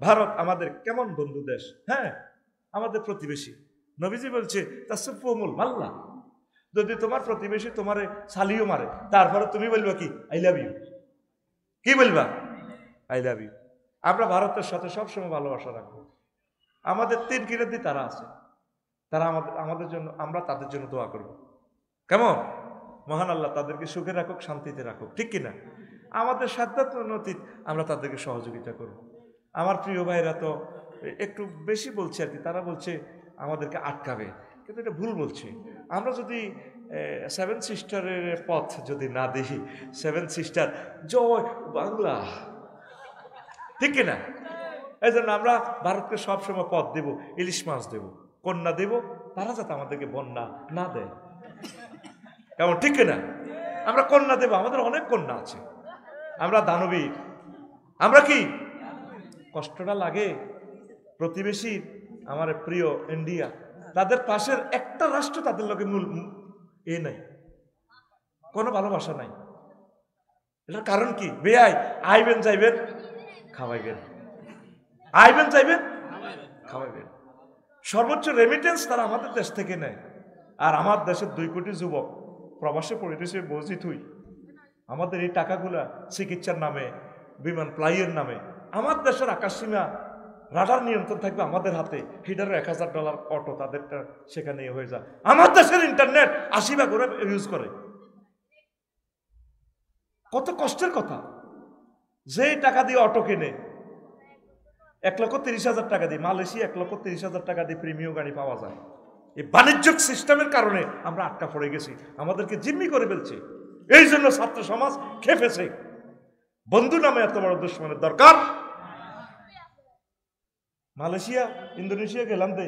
ভারত আমাদের কেমন বন্ধু দেশ, হ্যাঁ আমাদের প্রতিবেশী। নবীজি বলছে তাসফুমুল মাল্লা, যদি তোমার প্রতিবেশী তোমারে সালিও মারে তারপরে তুমি বলবা কি আই লাভ ইউ, কি বলবা আই লাভ ইউ। আমরা ভারতের সাথে সবসময় ভালোবাসা রাখবো। আমাদের 3 কিরাতি তারা আছে, তারা আমাদের জন্য, আমরা তাদের জন্য দোয়া করব। কেমন? মহান আল্লাহ তাদেরকে সুখে রাখুক, শান্তিতে রাখুক, ঠিক কিনা? আমাদের সাধ্যাতীত আমরা তাদেরকে সহযোগিতা করব। আমার প্রিয় ভাইরা তো একটু বেশি বলছে আর কি, তারা বলছে আমাদেরকে আটকাবে, কিন্তু এটা ভুল বলছে। আমরা যদি 7 সিস্টারের পথ যদি না দেখি, 7 সিস্টার জয় বাংলা, ঠিক কিনা? এই জন্য আমরা ভারতকে সবসময় পথ দেব, ইলিশ মাছ দেব, কন্যা দেব, তারা যাতে আমাদেরকে বন্যা না দেয়, কেমন, ঠিক কিনা? আমরা কন্যা দেব, আমাদের অনেক কন্যা আছে, আমরা দানবীর, আমরা কি কষ্টটা লাগে প্রতিবেশী আমার প্রিয় ইন্ডিয়া, তাদের পাশের একটা রাষ্ট্র তাদের লোকে মূল এ নাই, কোনো ভালোবাসা নাই। এটার কারণ কি? বেআই আইবেন যাইবেন খাওয়াইবেন, আইবেন যাইবেন খাওয়াইবেন, সর্বোচ্চ রেমিটেন্স তারা আমাদের দেশ থেকে নেয়। আর আমার দেশের 2 কোটি যুবক প্রবাসে পরিবেশে বসিত হই, আমাদের এই টাকাগুলা চিকিৎসার নামে, বিমান ফ্লাইয়ের নামে, আমার দেশের আকাশসীমা রাডার নিয়ন্ত্রণ থাকবে আমাদের হাতে, হিটারের $1000 অটো তাদেরটা সেখানে হয়ে যায়। আমার দেশের ইন্টারনেট 80 ভাগ করে ইউজ করে, কত কষ্টের কথা। যেই টাকা দিয়ে অটো কেনে 1,30,000 টাকা দিয়ে, মালয়েশিয়া 1,30,000 টাকা দিয়ে প্রিমিয়াম গাড়ি পাওয়া যায়। এই বাণিজ্যিক সিস্টেমের কারণে আমরা আটকা পড়ে গেছি, আমাদেরকে জিম্মি করে ফেলছে। এই জন্য ছাত্র সমাজ খেপেছে। বন্ধু নামে এত বড় দুশ্মনের দরকার? মালয়েশিয়া ইন্দোনেশিয়া গেলাম দে,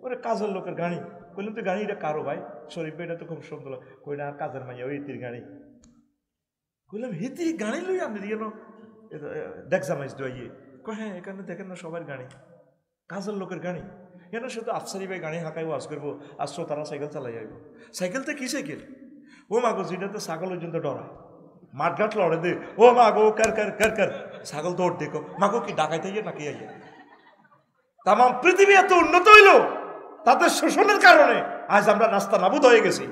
ওরে কাজের লোকের গাড়ি, বললাম তো গাড়িটা কারো ভাই, শরীফ ভাইটা তো খুব সুন্দর, কই না কাজের মাইয়া ওই হিতির গাড়ি, বললাম হিতির গাড়ি লই আমি কেন দেখজামাইজ দইয়ে, হ্যাঁ এখানে দেখেন না সবার গাড়ি, কাজের লোকের গাড়ি, কেন শুধু আফসারি ভাই গাড়ি হাঁকাইব আজ করবো, আর তারা সাইকেল চালাই আইব। সাইকেলতে কি সাইকেল? ও মাগো যেটাতে ছাগল ওই জন্য ডরায়, মাঠঘাট লড়ে দে, ও মাগো কার কার কার কার ছাগল দৌড় দেখো, মাগো কি ডাকাইতে গিয়ে নাকি আইয়া। তাম পৃথিবী এত উন্নত হইল তাদের শোষণের কারণে, আজ আমরা নাস্তা নাবুদ হয়ে গেছি।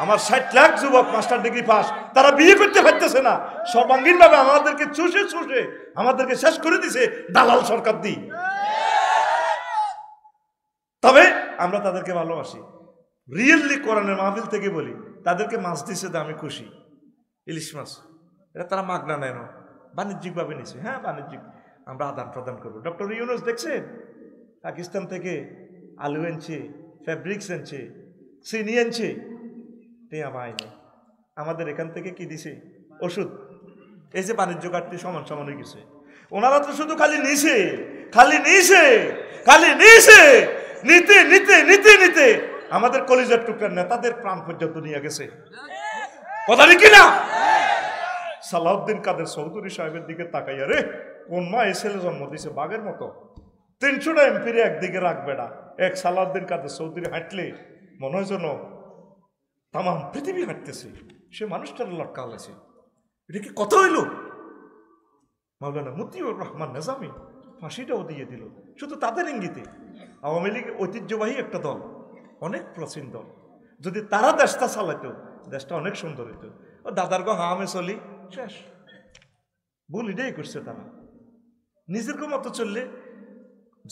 আমার 60 লাখ যুবক মাস্টার ডিগ্রি পাস, তারা বিয়ে করতে পারতেছে না, সর্বাঙ্গীন ভাবে আমাদেরকে চুষে চুষে আমাদেরকে শেষ করে দিছে দালাল সরকার দি। তবে আমরা তাদেরকে ভালোবাসি, রিয়েলি কোরআনের মাহফিল থেকে বলি, তাদেরকে মাছ দিছে তো আমি খুশি। ইলিশ মাছ এটা তারা মাগনা নেয় না, বাণিজ্যিক ভাবে নিছে। হ্যাঁ বাণিজ্যিক আমরা আদান প্রদান করবো। ডক্টর ইউনুস দেখছেন পাকিস্তান থেকে আলু এনেছে, ফ্যাব্রিক্স এনেছে, চিনি এনেছে, টেয়া পায়নি। আমাদের এখান থেকে কি দিছে? ওষুধ। এই যে বাণিজ্য ঘাটতি সমান সমান হয়ে গেছে। ওনারা তো শুধু খালি নিছে, খালি নিছে, খালি নিছে, নিতে নিতে নিতে নিতে আমাদের কলিজার টুকরার নেতাদের প্রাণ পর্যন্ত নিয়ে গেছে। কথা কি না? সালাউদ্দিন কাদের চৌধুরী সাহেবের দিকে তাকাইয়া, রে কোন মা এই ছেলে জন্ম দিছে বাঘের মতো, 300টা এমপির একদিকে রাখবে না। এক সালাউদ্দিন কাদের চৌধুরী হাঁটলে মনে হয় যেন তাম পৃথিবী হাঁটতেছে, সে মানুষটার লটকা হলেছে। এটা কি কথা হইল? মাওলানা মতিউর রহমান নিজামী ফাঁসিটাও দিয়ে দিল শুধু তাদের ইঙ্গিতে। আওয়ামী লীগ ঐতিহ্যবাহী একটা দল, অনেক প্রাচীন দল, যদি তারা দেশটা চালাইতো দেশটা অনেক সুন্দর হইত। ও দাদার গো হামে চলি শেষ, ভুল এটাই করছে তারা। নিজের মতো চললে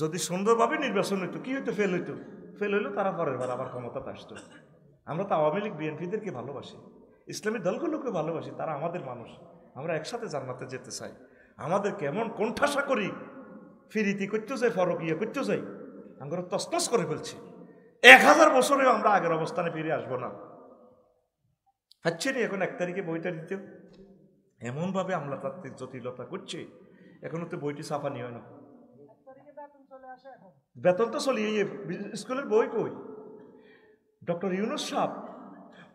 যদি সুন্দরভাবে নির্বাচন হইতো কি হইতো? ফেল হইতো, ফেল হইলো তারা পরের বার আবার ক্ষমতাতে আসতো। আমরা তো আওয়ামী লীগ বিএনপিদেরকে ভালোবাসি, ইসলামী দলগুলোকে ভালোবাসি, তারা আমাদের মানুষ, আমরা একসাথে জান্নাতে যেতে চাই। আমাদের কেমন কোণঠাসা করি, ফিরিতি করতে যাই, ফরক ইয়ে করতে যাই, আমরা তসনস করে ফেলছি। 1000 বছরেও আমরা আগের অবস্থানে ফিরে আসবো না। হচ্ছে নি এখন 1 তারিখে বইটা দিতে, এমনভাবে আমরা তাত্ত্বিক জটিলতা করছি, এখনো তো বইটি ছাপানি হয় না। বেতন তো চলিয়ে স্কুলের বই কই? ডক্টর ইউনুস সাহেব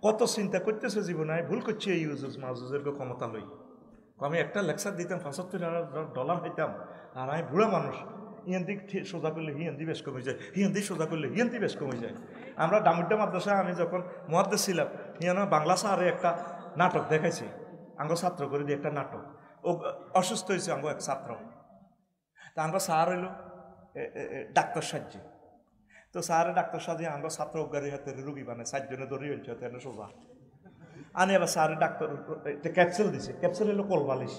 কত চিন্তা করতেছে জীবনে, ভুল করছে এই ইউজুজ মাহুজের ক্ষমতা লই। আমি একটা লেকচার দিতাম, $75 হইতাম, আর আমি বুড়া মানুষ, হিন্দি সোজা করলে হিন্দি বেশ কমে যায়, হিন্দি সোজা করলে হিন্দি বেশ কমে যায়। আমরা ডামুড্ডা মাদ্রাসায় আমি যখন মুহাদ্দিস ছিলাম, বাংলা স্যারে একটা নাটক দেখাইছি, আঙ্গ ছাত্র করে দিয়ে একটা নাটক, ও অসুস্থ হয়েছে আঙ্গ এক ছাত্র, তা আমরা স্যার হইল ডাক্তার সাহায্যে, তো স্যারে ডাক্তার সাহায্যে আমরা ছাত্র অজ্ঞারী হাতে রুগী বানায় 4 জনে ধরে হইছে তেনে সোজা আনি আবার স্যারে ডাক্তার ক্যাপসুল দিছে, ক্যাপসুল হলো কোলবালিশ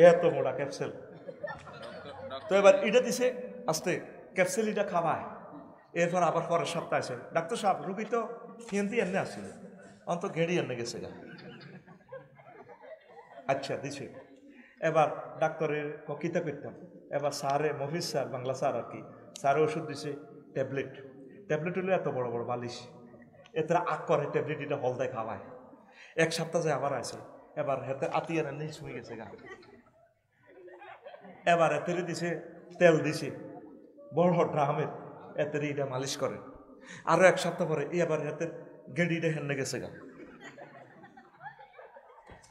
এত মোটা ক্যাপসুল। তো এবার এটা দিছে আস্তে ক্যাপসুল এটা খাওয়ায়। এরপর আবার পরের সপ্তাহে আছে ডাক্তার সাহেব রুগী তো হিন্দি এনে আসছিল অন্ত ঘেড়ি এনে গেছে গা। আচ্ছা দিছে। এবার ডাক্তারের কিতা করতাম, এবার স্যারে মফিজ স্যার বাংলা স্যার আর কি, স্যারে ওষুধ দিছে ট্যাবলেট, ট্যাবলেট হলো এত বড় বড় বালিশ, এতে আগ করে ট্যাবলেট এটা হলদায় খাওয়ায়। 1 সপ্তাহ যায় আবার আছে, এবার হেতে আতিয়ার নিয়ে শুয়ে গেছে গা। এবার এতে দিছে তেল দিছে বড় ড্রামের, এতে এটা মালিশ করে। আরো 1 সপ্তাহ পরে এবার হাতে গেড়িটা হেনে গেছে গা।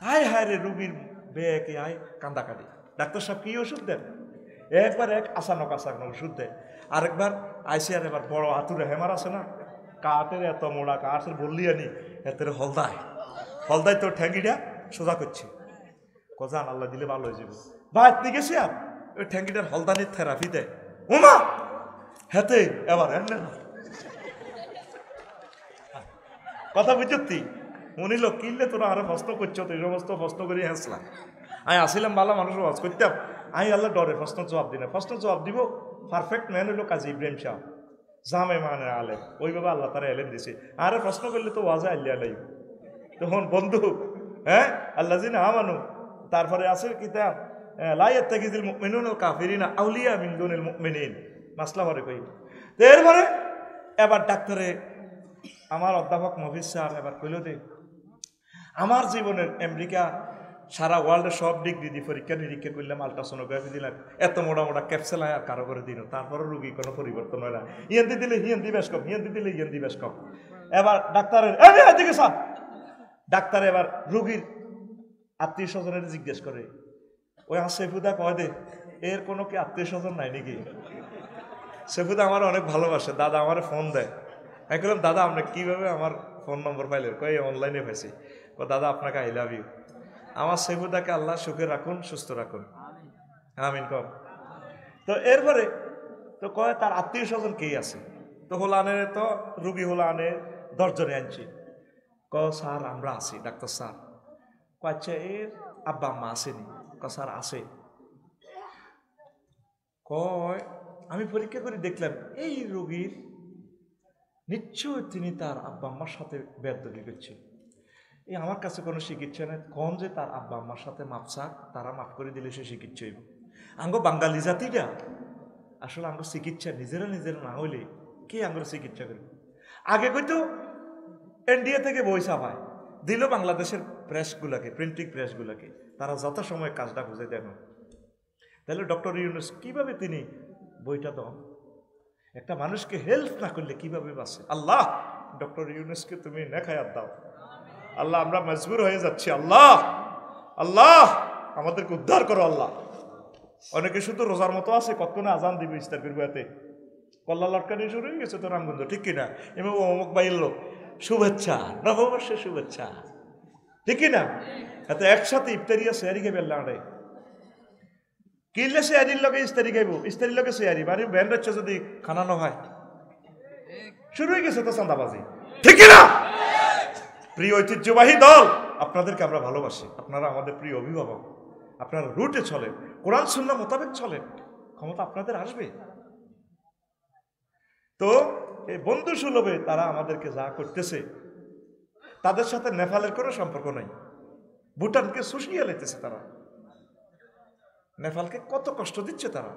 হায় হায় রে রুগীর বেকে আয় কান্দা কাটি। ডাক্তার সাহেব কি ওষুধ দেন? একবার এক আসানক ওষুধ দেয়। আরেকবার আইসি আর এবার বড় আতুরে হেমার আছে না কাঠের এত মোড়া কাঠের বললি আনি এতের হলদায়, হলদায় তোর ঠ্যাঙ্গিটা সোজা করছে। কজান আল্লাহ দিলে ভালো হয়ে যাবে। বাড়তে গেছি আর ওই ঠ্যাঙ্গিটার হলদানির থেরাপি দেয়। ওমা হেতে এবার এমনি কথা বুঝতি মনে লোক কিনলে তোরা আরো প্রশ্ন করছো, তো এই সমস্ত প্রশ্ন করি হাসলাম। আমি আসিলাম ভালো মানুষ ওয়াজ করতাম, আমি আল্লাহ ডরে প্রশ্ন জবাব দিই না। প্রশ্ন জবাব দিব পারফেক্ট ম্যান হইলো কাজী ইব্রাহিম শাহ জামে মানে আলেম, ওইভাবে আল্লাহ তারা এলেম দিছে। আরে প্রশ্ন করলে তো ওয়াজে আল্লাহ নাই তখন বন্ধু। হ্যাঁ আল্লাহ জিনা আমানু, তারপরে আছে কিতাব লা ইয়াত্তাখিযুল মুমিনুনা আল কাফিরিনা আউলিয়া মিন দুনিল মুমিনিন, মাসলা পরে কই। এরপরে এবার ডাক্তারে আমার অধ্যাপক মফিজ সাহেব এবার কইল দে আমার জীবনের আমেরিকা সারা ওয়ার্ল্ডের সব ডিগ্রি দিয়ে পরীক্ষা নিরীক্ষা করলাম, আলট্রাসোনোগ্রাফি দিলাম, এত মোটা মোটা ক্যাপসুল আর কারো করে দিল, তারপরে রুগী কোনো পরিবর্তন হয় না। হিন্দি দিলে হিন্দি বেশ কম, হিন্দি দিলে হিন্দি বেশ কম। এবার ডাক্তারের এদিকে সব ডাক্তার এবার রুগীর আত্মীয় স্বজনের জিজ্ঞেস করে, ওই সেফুদা কয় দে এর কোনো কি আত্মীয় স্বজন নাই নাকি? সেফুদা আমার অনেক ভালোবাসে, দাদা আমার ফোন দেয়। আমি বললাম দাদা আপনি কিভাবে আমার ফোন নম্বর পাইলেন? কই অনলাইনে পাইছি। ও দাদা আপনাকে আই লাভ ইউ। আমার সেফুদাকে আল্লাহ সুখে রাখুন, সুস্থ রাখুন, আমিন কর। তো এরপরে তো কয় তার আত্মীয় স্বজন কে আছে? তো হোলানের তো রুগী হোলানের 10 জনে আনছি। ক স্যার আমরা আছি ডাক্তার স্যার। আচ্ছা এর আব্বা আম্মা আসেনি? ক স্যার আছে। কয় আমি পরীক্ষা করে দেখলাম এই রোগীর নিশ্চয় তিনি তার আব্বা আম্মার সাথে বেয়াদবি করছে। এই আমার কাছে কোনো চিকিৎসা নেই, কোন যে তার আব্বা আম্মার সাথে মাপসাক তারা মাফ করে দিলে সে চিকিৎসা হইব। আঙ্গো বাঙালি জাতিটা আসলে আঙ্গো চিকিৎসা নিজেরা না হইলে কে আঙ্গোর চিকিৎসা করবে? আগে কইতো ইন্ডিয়া থেকে বই ছাপায় দিল বাংলাদেশের প্রেসগুলাকে, প্রিন্টিং প্রেসগুলাকে, তারা যথাসময়ে কাজটা বুঝে দেন। তাহলে ডক্টর ইউনূস কিভাবে তিনি বইটা দেন? একটা মানুষকে হেল্প না করলে কিভাবে বাঁচে? আল্লাহ ডক্টর ইউনূসকে তুমি নেখায়াত দাও আল্লাহ, আমরা মজবুর হয়ে যাচ্ছি। আল্লাহ আল্লাহ আমাদেরকে উদ্ধার করো আল্লাহ। অনেকে শুধু রোজার মতো আছে, কতক্ষণে আজান দিবে ইস্তার করবো, এতে কল্লা লটকানি শুরু হয়ে গেছে তো রামগঞ্জ, ঠিক কিনা? এমন অমুক বাইল শুভেচ্ছা, নববর্ষের শুভেচ্ছা, ঠিক কিনা? এত একসাথে ইফতারিয়া শেয়ারি খাইবে আল্লাহ কিনলে শেয়ারির লগে ইস্তারি খাইব, ইস্তারির লগে শেয়ারি মানে ব্যান্ড হচ্ছে যদি খানানো হয়, শুরু হয়ে গেছে তো চাঁদাবাজি, ঠিক কিনা? প্রিয় ঐতিহ্যবাহী দল, আপনাদেরকে আমরা ভালোবাসি, আপনারা আমাদের প্রিয় অভিভাবক, আপনারা রুটে চলেন, কোরআন সুন্নাহ মোতাবেক চলেন, ক্ষমতা আপনাদের আসবে। তো এই বন্ধু সুলভে তারা আমাদেরকে যা করতেছে, তাদের সাথে নেপালের কোনো সম্পর্ক নাই। ভুটানকে শুষিয়ে লেতেছে তারা, নেপালকে কত কষ্ট দিচ্ছে তারা,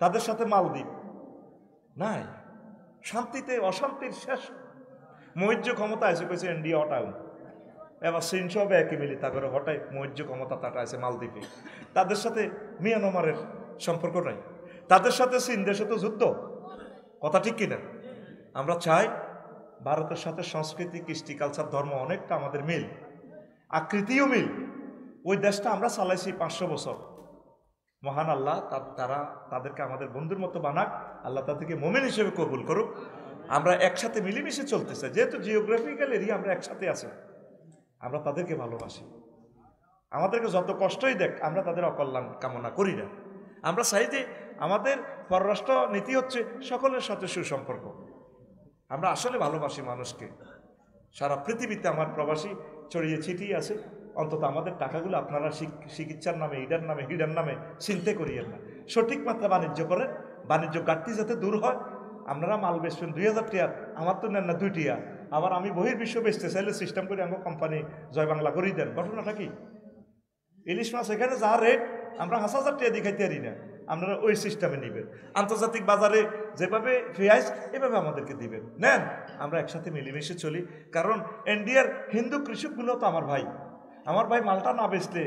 তাদের সাথে মালদ্বীপ নাই, শান্তিতে অশান্তির শেষ। মহিজ্য ক্ষমতা আছে কইছে ইন্ডিয়া হটাও, এবার চীন সব একই মিলি তা করে হটাই মহিজ্য ক্ষমতা তাটা আছে মালদ্বীপে। তাদের সাথে মিয়ানমারের সম্পর্ক নাই, তাদের সাথে চীন দেশে তো যুদ্ধ, কথা ঠিক কিনা? আমরা চাই ভারতের সাথে সংস্কৃতি, কৃষ্টি, কালচার, ধর্ম অনেকটা আমাদের মিল, আকৃতিও মিল। ওই দেশটা আমরা চালাইছি 500 বছর। মহান আল্লাহ তারা তাদেরকে আমাদের বন্ধুর মতো বানাক, আল্লাহ তাদেরকে মোমেন হিসেবে কবুল করুক। আমরা একসাথে মিলেমিশে চলতেছে, যেহেতু জিওগ্রাফিক্যাল এরিয়া আমরা একসাথে আছি, আমরা তাদেরকে ভালোবাসি। আমাদেরকে যত কষ্টই দেখ আমরা তাদের অকল্যাণ কামনা করি না। আমরা চাই যে আমাদের পররাষ্ট্র নীতি হচ্ছে সকলের সাথে সুসম্পর্ক। আমরা আসলে ভালোবাসি মানুষকে। সারা পৃথিবীতে আমার প্রবাসী ছড়িয়ে ছিটিয়ে আছে, অন্তত আমাদের টাকাগুলো আপনারা চিকিৎসার নামে, ইডার নামে, হিডার নামে চিন্তা করিয়েন না। সঠিক মাত্রা বাণিজ্য করেন, বাণিজ্য ঘাটতি যাতে দূর হয়। আপনারা মাল বেচবেন 2000 টাকা, আমার তো নেন না 2 টাকা, আবার আমি বহির্বিশ্ব বেচতে চাইলে সিস্টেম করে আমার কোম্পানি জয় বাংলা করেই দেন। ঘটনাটা কি? ইলিশ মাছ এখানে যা রেট আমরা 1000 টাকা দিয়ে খাইতে পারি না, আপনারা ওই সিস্টেমে নেবেন। আন্তর্জাতিক বাজারে যেভাবে পেঁয়াজ এভাবে আমাদেরকে দিবেন, নেন, আমরা একসাথে মিলেমিশে চলি। কারণ ইন্ডিয়ার হিন্দু কৃষকগুলো তো আমার ভাই। আমার ভাই মালটা না বেচলে,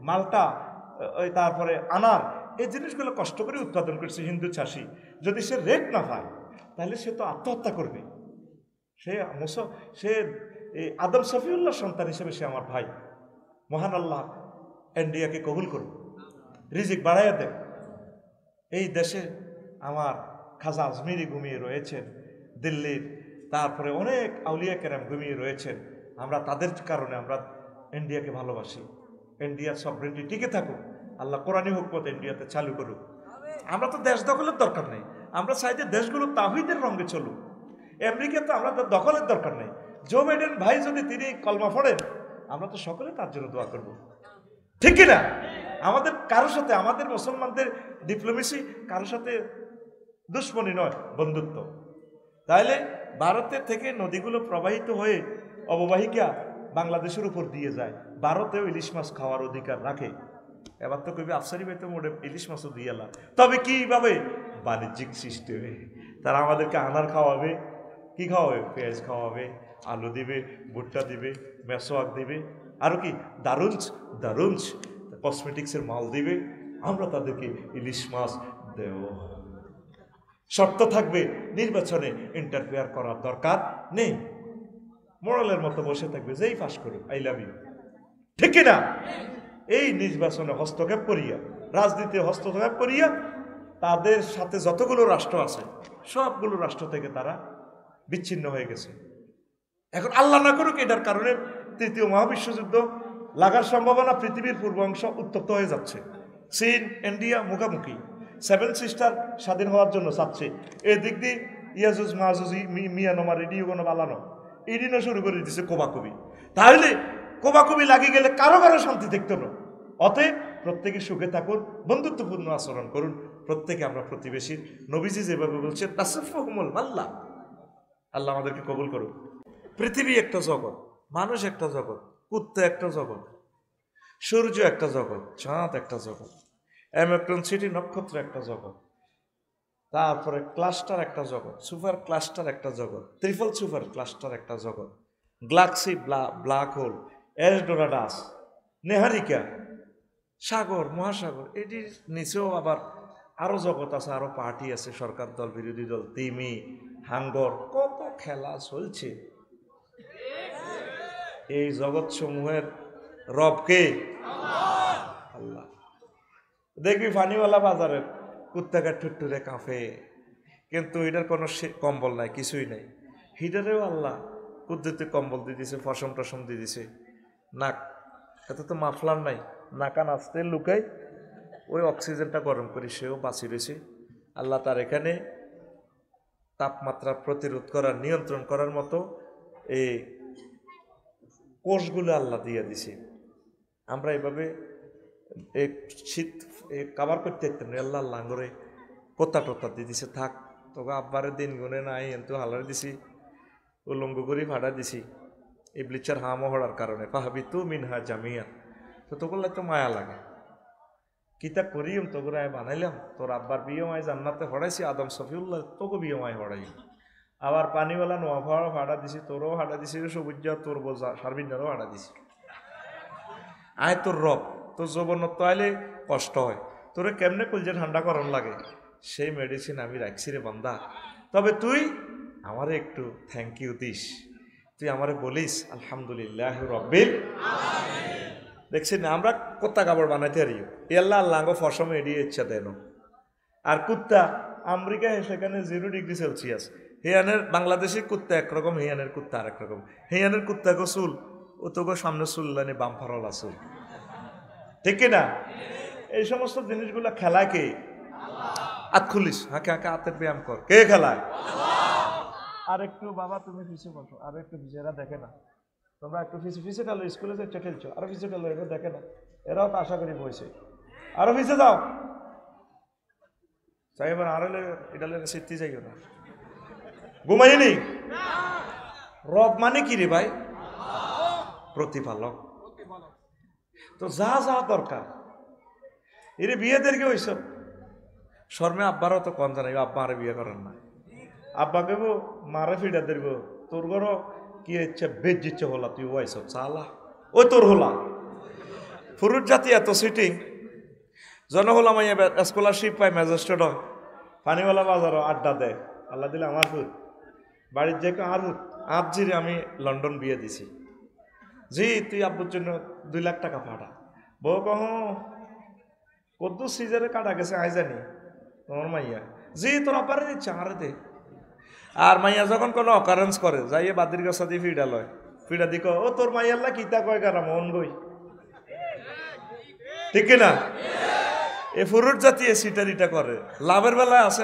মালটা ওই তারপরে আনার এই জিনিসগুলো কষ্ট করে উৎপাদন করছে হিন্দু চাষি, যদি সে রেট না পায় তাহলে সে তো আত্মহত্যা করবে। সে আদম শফিউল্লাহ সন্তান হিসেবে সে আমার ভাই। মহান আল্লাহ ইন্ডিয়াকে কবুল করুন, রিজিক বাড়াইয়া দেন। এই দেশে আমার খাজা আজমিরি ঘুমিয়ে রয়েছেন, দিল্লির তারপরে অনেক আউলিয়া কেরাম ঘুমিয়ে রয়েছেন। আমরা তাদের কারণে আমরা ইন্ডিয়াকে ভালোবাসি। ইন্ডিয়ার সভরেন্টি টিকে থাকুক, আল্লাহ কোরআনী হুকুমত ইন্ডিয়াতে চালু করুক। আমরা তো দেশ দখলের দরকার নেই, আমরা চাই যে দেশগুলো তাওহীদের রঙে চলুক। আমেরিকা তো আমরা দখলের দরকার নেই। জো বাইডেন ভাই যদি তিনি কলমা পড়েন, আমরা তো সকলে তার জন্য দোয়া করব, ঠিক কিনা? আমাদের কারোর সাথে, আমাদের মুসলমানদের ডিপ্লোমেসি কারোর সাথে দুশ্মনী নয়, বন্ধুত্ব। তাইলে ভারতের থেকে নদীগুলো প্রবাহিত হয়ে অববাহিকা বাংলাদেশের উপর দিয়ে যায়, ভারতেও ইলিশ মাছ খাওয়ার অধিকার রাখে। এবার তো কবি আফসারি ভাই তো মোটে ইলিশ মাছও দিয়ে এলাম, তবে কিভাবে? বাণিজ্যিক সিস্টেমে। তারা আমাদেরকে আনার খাওয়াবে, কি খাওয়াবে? পেঁয়াজ খাওয়াবে, আলু দিবে, ভুট্টা দিবে, মেসোয়াক দিবে, আরও কি দারুঞ্জ কসমেটিক্সের মাল দিবে। আমরা তাদেরকে ইলিশ মাছ দেব। শর্ত থাকবে নির্বাচনে ইন্টারফেয়ার করার দরকার নেই। মোড়লের মতো বসে থাকবে, যেই পাস করুক আই লাভ ইউ, ঠিক কিনা? এই নির্বাচনে হস্তক্ষেপ করিয়া, রাজনীতি হস্তক্ষেপ করিয়া তাদের সাথে যতগুলো রাষ্ট্র আছে সবগুলো রাষ্ট্র থেকে তারা বিচ্ছিন্ন হয়ে গেছে। এখন আল্লাহ না করুক এটার কারণে তৃতীয় মহাবিশ্বযুদ্ধ লাগার সম্ভাবনা, পৃথিবীর পূর্ব অংশ উত্তপ্ত হয়ে যাচ্ছে। চীন ইন্ডিয়া মুখামুখি, 7 সিস্টার স্বাধীন হওয়ার জন্য চাচ্ছে। এই দিক দিয়ে ইয়াজুজ মাহুজ মিয়ানমার ইডিও কোনো বালানো ইডিনও শুরু করে দিচ্ছে কোবাকুবি। তাহলে কোবাকুবি লাগিয়ে গেলে কারো শান্তি দেখতো না। অতএব প্রত্যেকে সুখে থাকুন, বন্ধুত্বপূর্ণ আচরণ করুন, প্রত্যেকে আমরা প্রতিবেশীর। নবীজি যেভাবে বলছেন তাসাফফুহুমুল মাল্লা, আল্লাহ আমাদেরকে কবুল করুন। পৃথিবী একটা জগৎ, মানুষ একটা জগৎ, কুত্তা একটা জগৎ, সূর্য একটা জগৎ, চাঁদ একটা জগৎ, অ্যামেক্টন সিটি নক্ষত্র একটা জগৎ, তারপরে ক্লাস্টার একটা জগৎ, সুপার ক্লাস্টার একটা জগৎ, ট্রিপল সুপার ক্লাস্টার একটা জগৎ, গ্যালাক্সি, ব্ল্যাক হোল, এসডোরাডাস, নেহারিকা, সাগর, মহাসাগর, এটির নিচেও আবার আরো জগৎ আছে, আরো পার্টি আছে, সরকার দল, বিরোধী দল, তিমি, হাঙ্গর, কত খেলা চলছে। এই জগৎ সমূহের রব কে? আল্লাহ। দেখবি ফানিওয়ালা বাজারের কুত্তাকা ঠুট্টুরে কাঁপে, কিন্তু এটার কোনো কম্বল নাই, কিছুই নাই। হিটারেও আল্লাহ কুদ্দুতে কম্বল দিয়ে দিছে, ফসম টসম দিয়ে দিছে। নাক, এত তো মাফলার নাই, নাকা নাচতে লুকাই ওই অক্সিজেনটা গরম করে সেও বাঁচিয়ে রয়েছে। আল্লাহ তার এখানে তাপমাত্রা প্রতিরোধ করার, নিয়ন্ত্রণ করার মতো এই কোষগুলো আল্লাহ দিয়ে দিছে। আমরা এভাবে এই শীত কাবার করতে পারতাম না, আল্লাহ লাঙ্গরে কোত্তা টোত্তা দিয়ে দিছে। থাক তোকে আব্বারের দিন গুনে নাই, কিন্তু হালারে দিছি, উলঙ্গ করি ফাটা দিছি এই ব্লিচার হামও হওয়ার কারণে। পাহাবি তু মিনহা জামিয়া, তো তোগুলো তো মায়া লাগে। কিতা করিম তোগুলো বানাইলাম, তোর আব্বার বিয়ে মায় জান্নাতে হড়াইছি, আদম শফিউল্লাহ তোকে বিয়ে মায় হড়াই। আবার পানিওয়ালা নোয়া ফাওয়া ফাটা দিছি, তোরও হাঁটা দিছি, সবুজ তোর বোঝা সার্বিনারও হাঁটা দিছি। আয় তোর রব, তোর যৌবনত্ব আইলে কষ্ট হয়, তোরে কেমনে কলজে ঠান্ডা করন লাগে, সেই মেডিসিন আমি রাখছি রে বান্দা। তবে তুই আমারে একটু থ্যাংক ইউ দিস, তুই আমারে বলিস আলহামদুলিল্লাহ রব্বিল আলামিন। দেখছি না আমরা কোত্তা কাপড় বানাইতে হারি, আল্লাহ আল্লাহ ফসম এড়িয়ে ইচ্ছা দেন। আর কুত্তা আমেরিকায় সেখানে 0 ডিগ্রি সেলসিয়াস, হিয়ানের বাংলাদেশি কুত্তা একরকম, হিয়ানের কুত্তা আর একরকম। হিয়ানের কুত্তা গো চুল, ও তো গো সামনে চুল লাইনে বাম ফারলা চুল, ঠিক কিনা? এই সমস্ত জিনিসগুলো খেলায় কে? হাত খুলিস, হাঁকে হাঁকে হাতের ব্যায়াম কর। কে খেলায়? আর একটু বাবা তুমি পিছিয়ে বসো, আর একটু পিছিয়ে, এরা দেখে না। তোমরা একটু পিছিয়ে গেলো, স্কুলে যে খেলছো, আরো পিছিয়ে গেলো, এরা দেখে না। এরাও তো আশা করি বসে, আরো পিছিয়ে যাও। চাই এবার আরো এটা সিদ্ধি যাইও না। ঘুমাইনি? রব মানে কি রে ভাই? প্রতিপালক। তো যা যা দরকার এর বিয়েদেরকে ওইসব শর্মে আব্বারও তো কম জানাই, আব্বা আরে বিয়ে করেন না। আব্বাকে মারে ফিডা দেব, তোর ঘরও কি ইচ্ছে বেজ ইচ্ছে হলা, তুই ওইসব চালা ওই তোর হলা। ফুরুট জাতি এত সিটিং জন হলাম স্কলারশিপ পাই, ম্যাজিস্ট্রেট হয়, পানিওয়ালা বাজারও আড্ডা দেয়। আল্লাহ দিলে আমার ফুট বাড়ির যে আর ফুট আপ জিরে আমি লন্ডন বিয়ে দিছি। জি তুই আব্বুর জন্য 2 লাখ টাকা পাঠা। বউ কহ কদ্দু সিজারে কাটা গেছে আই জানি তোমার মাইয়া। জি তোর আব্বারে দিচ্ছে আমারে দে। আর মাইয়া যখন কোনো অকারেন্স করে যাইয়ে বাদির গাছা দিয়ে ফিডা লয়, ফিডা দিক ও তোর মাইয়াল্লা কিতা কয় কারা মন গই, ঠিক না? এ ফুরুট জাতি এ সিটারিটা করে, লাভের বেলায় আছে,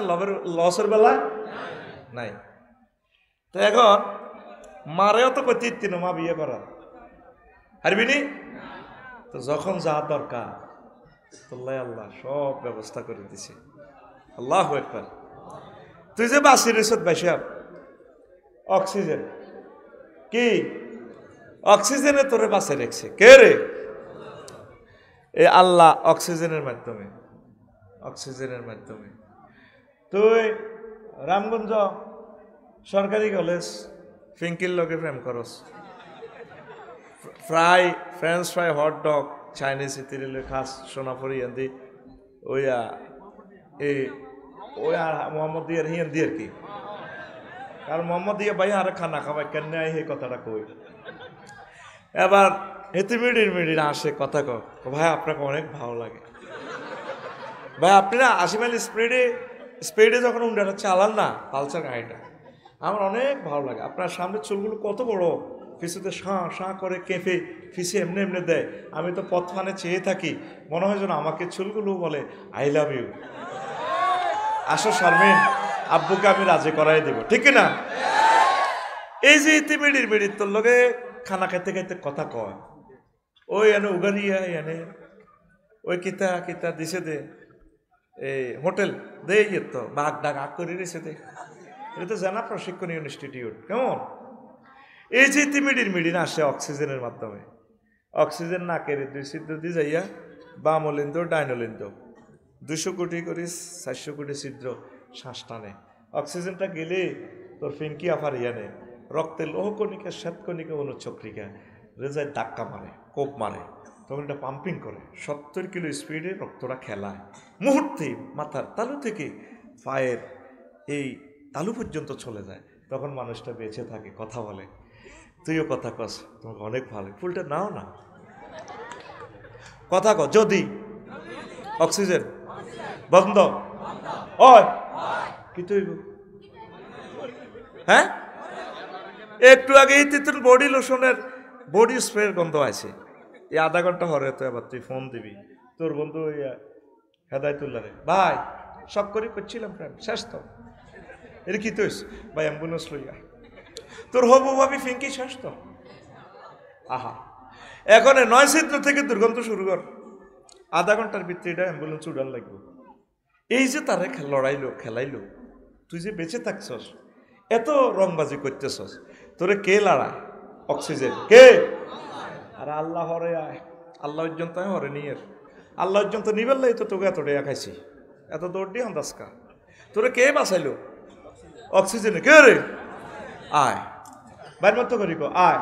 লসের বেলায় নাই। তো এখন মারেও তো কই তিন মা বিয়ে করা হারবিনি। তো যখন যা দরকার তোল্লাই আল্লাহ সব ব্যবস্থা করে দিছে। আল্লাহ একবার। তুই যে বাসি রেছত বাইসাব অক্সিজেন কি অক্সিজেনে তোরে বাসে রেখছে কে রে? এ আল্লাহ অক্সিজেনের মাধ্যমে, অক্সিজেনের মাধ্যমে। তুই রামগঞ্জ সরকারি কলেজ ফিঙ্কির লগে প্রেম করস, french fry hot dog Chinese ইতিরিলে খাস সোনাফরি আন্দি ওইয়া এই ওই আর মোহাম্মদ দিয়ার হিয়ান দিয়ার কি, কারণ মোহাম্মদ দিয়া ভাই আর খানা খাবাই কেন সেই কথাটা কই। এবার হেতে মিডির আসে কথা কয়, ভাই আপনাকে অনেক ভালো লাগে ভাই, আপনি না 80 মাইল স্পিডে যখন উন্ডাটা চালান না পালসার গাড়িটা, আমার অনেক ভালো লাগে। আপনার সামনের চুলগুলো কত বড়, পিছুতে শাঁ করে কেঁপে ফিসে এমনি দেয়। আমি তো পথ ফানে চেয়ে থাকি, মনে হয় যেন আমাকে চুলগুলো বলে আই লাভ ইউ। আসো শারমিন, আব্বুকে আমি রাজি করাই দেব, ঠিক না? এই যে ইতি মিডির তোর লগে খানা খাইতে খাইতে কথা কয়, ওই এনে উগারিয়া এনে ওই কিতা দিছে দে এই হোটেল দে তো বাঘ ডাক আগ করে রেছে দে। এটা তো জানা প্রশিক্ষণীয় ইনস্টিটিউট কেমন? এই যে ইতি মিডির আসে অক্সিজেনের মাধ্যমে। অক্সিজেন না কেড়ে 2 ছিদ্র দিয়ে যাইয়া বাম অলিন্দ ডাইন অলিন্দ 200 কোটি করে 400 কোটি ছিদ্র শ্বাস টানে। অক্সিজেনটা গেলে তোর ফিঙ্কি আফার ইয়ানে রক্তের লৌহকণিকা শ্বেতকণিকা অনুচক্রিকা রেজায় ধাক্কা মারে, কোপ মারে, তখন এটা পাম্পিং করে 70 কিলো স্পিডে রক্তটা খেলায়। মুহূর্তে মাথার তালু থেকে পায়ের এই তালু পর্যন্ত চলে যায়, তখন মানুষটা বেঁচে থাকে, কথা বলে। তুইও কথা কস, তোমাকে অনেক ভালো। ফুলটা নাও না, কথা কর। যদি অক্সিজেন বন্ধ হয় কি তুই হ্যাঁ একটু আগে বডি লোশনের বডি স্প্রের গন্ধ আছে, এই আধা ঘন্টা হরে তো এবার তুই ফোন দিবি তোর বন্ধু হেদায়তুল্লাহ রে, ভাই সব করি করছিলাম ফ্রেন্ড শেষ তো এটা কি তুই ভাই অ্যাম্বুলেন্স লইয়া তোর হবু ভাবি ফিঙ্কি শেষ তো। আহা এখন 9 ছিদ্র থেকে দুর্গন্ধ শুরু কর, আধা ঘন্টার ভিতরে এটা অ্যাম্বুলেন্স উড়ান লাগবে। এই যে তারে লড়াইলো খেলাইলো, তুই যে বেঁচে থাকছস, এত রংবাজি করতেছস, তোরে কে লড়ায়? অক্সিজেন কে? আর আল্লাহ হরে আয়, আল্লাহ পর্যন্ত হরে নিয়ে আল্লাহ পর্যন্ত নিবেলাই তো তোকে এত ডেয়া খাইছি, এত দৌড় দিয়ে আন্দাজকা তোরে কে বাঁচাইলো? অক্সিজেনে কে রে? আয় বাইর মতো করি কো আয়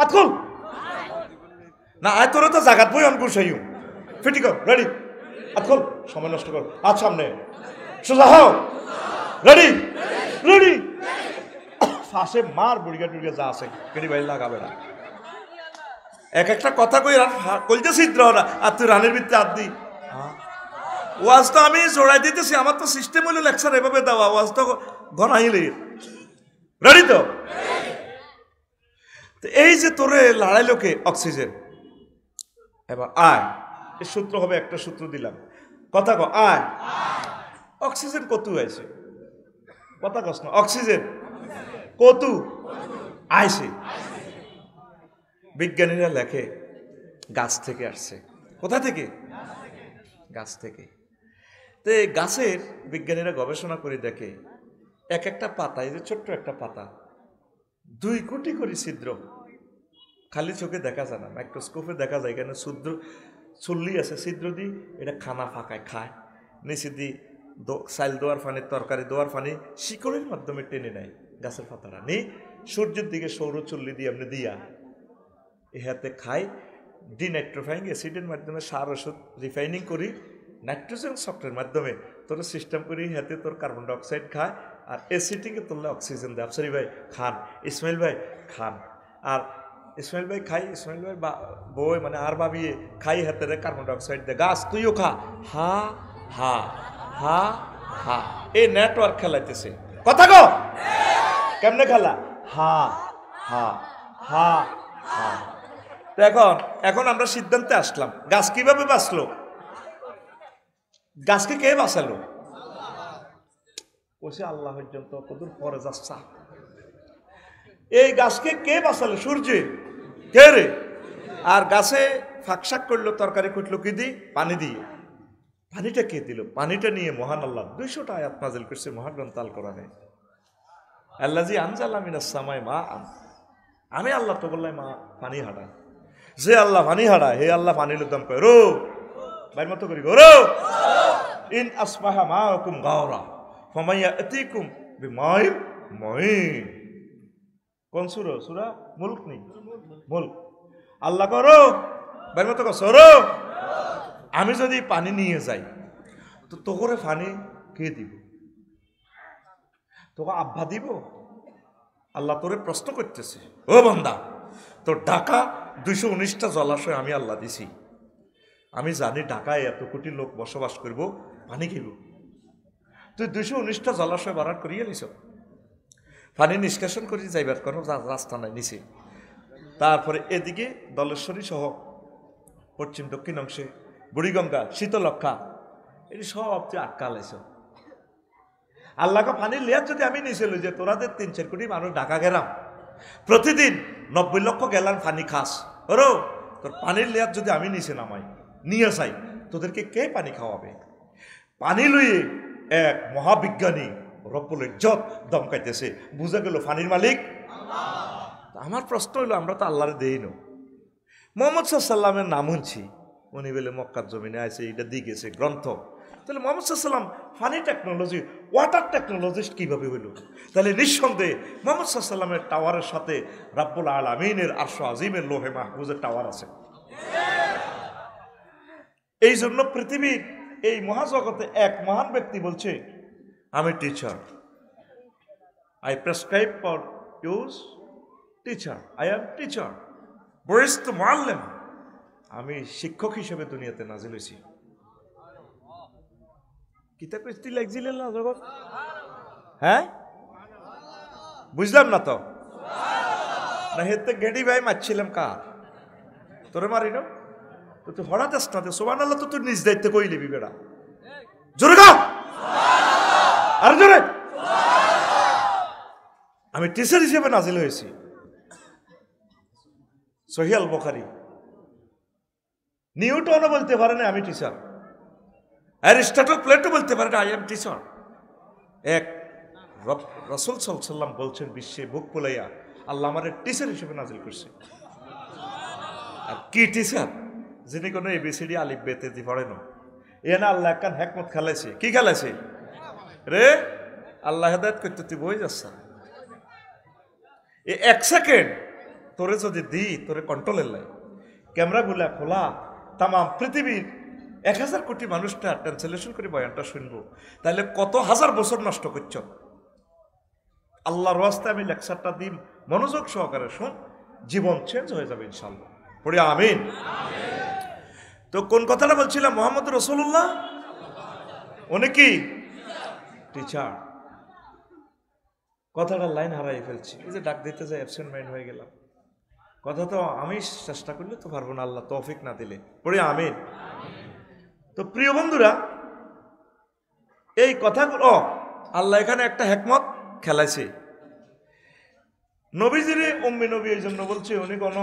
আতকুল না আয়, তোরে তো জাগাত বই অনকুর সাইও ফিটি কর রেডি আতকুল, সময় নষ্ট কর, আজ সামনে সোজা হও, রেডি রেডি ফাঁসে মার বুড়িগা টুড়িগা যা আছে কেডি বাইর লাগাবে না। এক একটা কথা কই কইতে ছিদ্র ওরা, আর তুই রানের ভিতরে হাত দি। ওয়াজ তো আমি জোড়াই দিতেছি, আমার তো সিস্টেম হইলো লেকচার এভাবে দেওয়া, ওয়াজ তো ঘনাইলে রেডি তো। এই যে তোরে লড়াইলো কে? অক্সিজেন। এবার আয়, এই সূত্র হবে একটা সূত্র দিলাম, কথা কো আয়। অক্সিজেন কত আইছে, কথা কস না, অক্সিজেন কত আইছে। বিজ্ঞানীরা লেখে গাছ থেকে আসছে। কোথা থেকে? গাছ থেকে। তো এই গাছের বিজ্ঞানীরা গবেষণা করে দেখে এক একটা পাতা, এই যে ছোট্ট একটা পাতা 2 কোটি করে ছিদ্র, খালি চোখে দেখা যায় না, মাইক্রোস্কোপে দেখা যায়। এখানে চুল্লি আছে, ছিদ্র দিয়ে এটা খানা ফাঁকায় খায়, নিচে দিয়ে চাইল দেওয়ার পানি, তরকারি দেওয়ার পানি শিকড়ের মাধ্যমে টেনে নেয় গাছের পাতাটা, নিয়ে সূর্যের দিকে সৌর চুল্লি দিয়ে এমনি দিয়া ইহাতে খায়। ডিনাইট্রোফাইং অ্যাসিডের মাধ্যমে সার ওষুধ রিফাইনিং করি, নাইট্রোজেন শক্তের মাধ্যমে তোর সিস্টেম করি, হাতে তোর কার্বন ডাইঅক্সাইড খায়, আর অ্যাসিডকে তুললে অক্সিজেন দেয়। আফসারি ভাই খান, ইসমাইল ভাই খান, আর ইসমাইল ভাই খাই, ইসমাইল ভাই বই মানে আর ভাবিয়ে খাই, হাতে কার্বন ডাইঅক্সাইড দেয়। গাছ তুইও খা, হা হা হা হা, এই নেটওয়ার্ক খেলাইতেছে। কথা গো, কেমনে খেলা? হা হা হা হা। তো এখন আমরা সিদ্ধান্তে আসলাম, গাছ কিভাবে বাঁচলো? গাছকে কে বাঁচালো? বলছে আল্লাহ পর্যন্ত কদূর পরে যাচ্ছা। এই গাছকে কে বাঁচালো? সূর্য। কে রে? আর গাছে ফাঁকশাক করলো, তরকারি কুটলো কি দিয়ে? পানি দিয়ে। পানিটা কে দিল? পানিটা নিয়ে মহান আল্লাহ 200টা আয়াত নাযিল করছে মহাগ্রন্থ আল কোরআনে। আল্লাযী আনজালা মিনাস সামাই মা, আমি আল্লাহ তো বললাম মা পানি হাঁটা। যে আল্লাহ পানি হাঁটায় হে আল্লাহ পানি লুদাম কয় রো বাইর মতো করি গো রো ইন আসবাহা মাআকুম গাওরা ফামাইয়া আতিকুম বিমাইন মাইন। কোন সূরা? সূরা মুলক নি, মুলক। আল্লাহ করো বাইর মতো কর সরো, আমি যদি পানি নিয়ে যাই তো তোরে পানি কে দিব? তোকে আব্বা দিব? আল্লাহ তোরে প্রশ্ন করতেছে, ও বান্দা তোর ঢাকা 219টা জলাশয় আমি আল্লাহ দিছি, আমি জানি ঢাকায় এত কোটি লোক বসবাস করব, পানি খেব, তুই 219টা জলাশয় বাড়ার করিয়ে নিছ, পানি নিষ্কাশন করে যাইবার কোনো রাস্তা নাই নিচে। তারপরে এদিকে দলেশ্বরী সহ পশ্চিম দক্ষিণ অংশে বুড়িগঙ্গা, শীতলক্ষা, এটি সব তুই আটকা লাইছ। আল্লাহকে পানির লেয়ার যদি আমি নিয়েছিল যে তোরাদের 3-4 কোটি মানুষ ঢাকা গেলাম, প্রতিদিন 90 লক্ষ গ্যালন পানি খাস, ওরো তোর পানির লেয়ার যদি আমি নিচে নামাই নিয়ে যাই, তোদেরকে কে পানি খাওয়াবে? পানি লইয়ে এক মহাবিজ্ঞানী রব্বুল ইজ্জত দমকাইতেছে, বুঝা গেল পানির মালিক আল্লাহ। আমার প্রশ্ন হইল, আমরা তো আল্লাহরে দেই না, মুহাম্মদ সাল্লামের নাম শুনছি, উনি বলে মক্কার জমিনে আছে, এটা দিয়ে গেছে গ্রন্থ। তাহলে মুহাম্মদ সাল্লাম ফানি টেকনোলজি, ওয়াটার টেকনোলজিস্ট কিভাবে হইল? তাহলে নিঃসন্দেহে মুহাম্মদ সাল্লামের টাওয়ারের সাথে রাব্বুল আলামিনের আরশ আজিমের লোহে মাহফুজের টাওয়ার আছে। এই জন্য পৃথিবীর এই মহাজগতে এক মহান ব্যক্তি বলছে, আমি teacher, I prescribe for use teacher, I am teacher, বরিস্ত মুআল্লিম, আমি শিক্ষক হিসেবে দুনিয়াতে নাজিল হয়েছি। কিতা কইতে লাগছিলেন না জগৎ? হ্যাঁ বুঝলাম না তো, না হেতে গেডি ভাই মারছিলাম কার? তোরে মারি না তো, তুই হঠাৎ আসতে সুবহানাল্লাহ তো তুই নিজ দায়িত্বে কই লিবি বেড়া, জোরে গা আর জোরে। আমি টিচার হিসেবে নাজিল হয়েছি। সহিহ আল বুখারী, নিউটনও বলতে পারে না আমি টিচার, অ্যারিস্টটল প্লেটো বলতে পারে না আই এম টিচার। এক রাসূল সাল্লাল্লাহু আলাইহি ওয়াসাল্লাম বলছেন, বিশ্বে বুক ফুলাইয়া আল্লাহ আমার টিচার হিসেবে নাজিল করছে। আর কি টিচার? যিনি কোনো এবিসিডি আলিফ বেতে দি পড়ে না, এ না আল্লাহ কান হিকমত খেলাইছে। কি খেলাইছে রে? আল্লাহ হেদায়েত করতে তুই বই যাচ্ছ, এই 1 সেকেন্ড তোরে যদি দি, তোরে কন্ট্রোলের লাই ক্যামেরাগুলা খোলা, তাম পৃথিবীর 1000 কোটি মানুষটা ট্রান্সলেশন করে বয়ানটা শুনবো, তাহলে কত হাজার বছর নষ্ট করছ। আল্লাহর ওয়াস্তে আমি লেকচারটা দিই, মনোযোগ সহকারে শোন, জীবন চেঞ্জ হয়ে যাবে ইনশাআল্লাহ। পড়ি আমিন। তো কোন কথাটা বলছিলাম? মুহাম্মদ রাসূলুল্লাহ উনি কি টিচার। কথাটা লাইন হারাই ফেলছি, এই যে ডাক দিতে যাই অ্যাবসেন্ট মাইন্ড হয়ে গেলাম। কথা তো আমি চেষ্টা করলে তো পারবো না, আল্লাহ তৌফিক না দিলে। পড়ি আমিন। তো প্রিয় বন্ধুরা, এই কথাগুলো আল্লাহ এখানে একটা হেকমত খেলাইছে। নবীজিরে উম্মি নবী এই জন্য বলছে উনি কোনো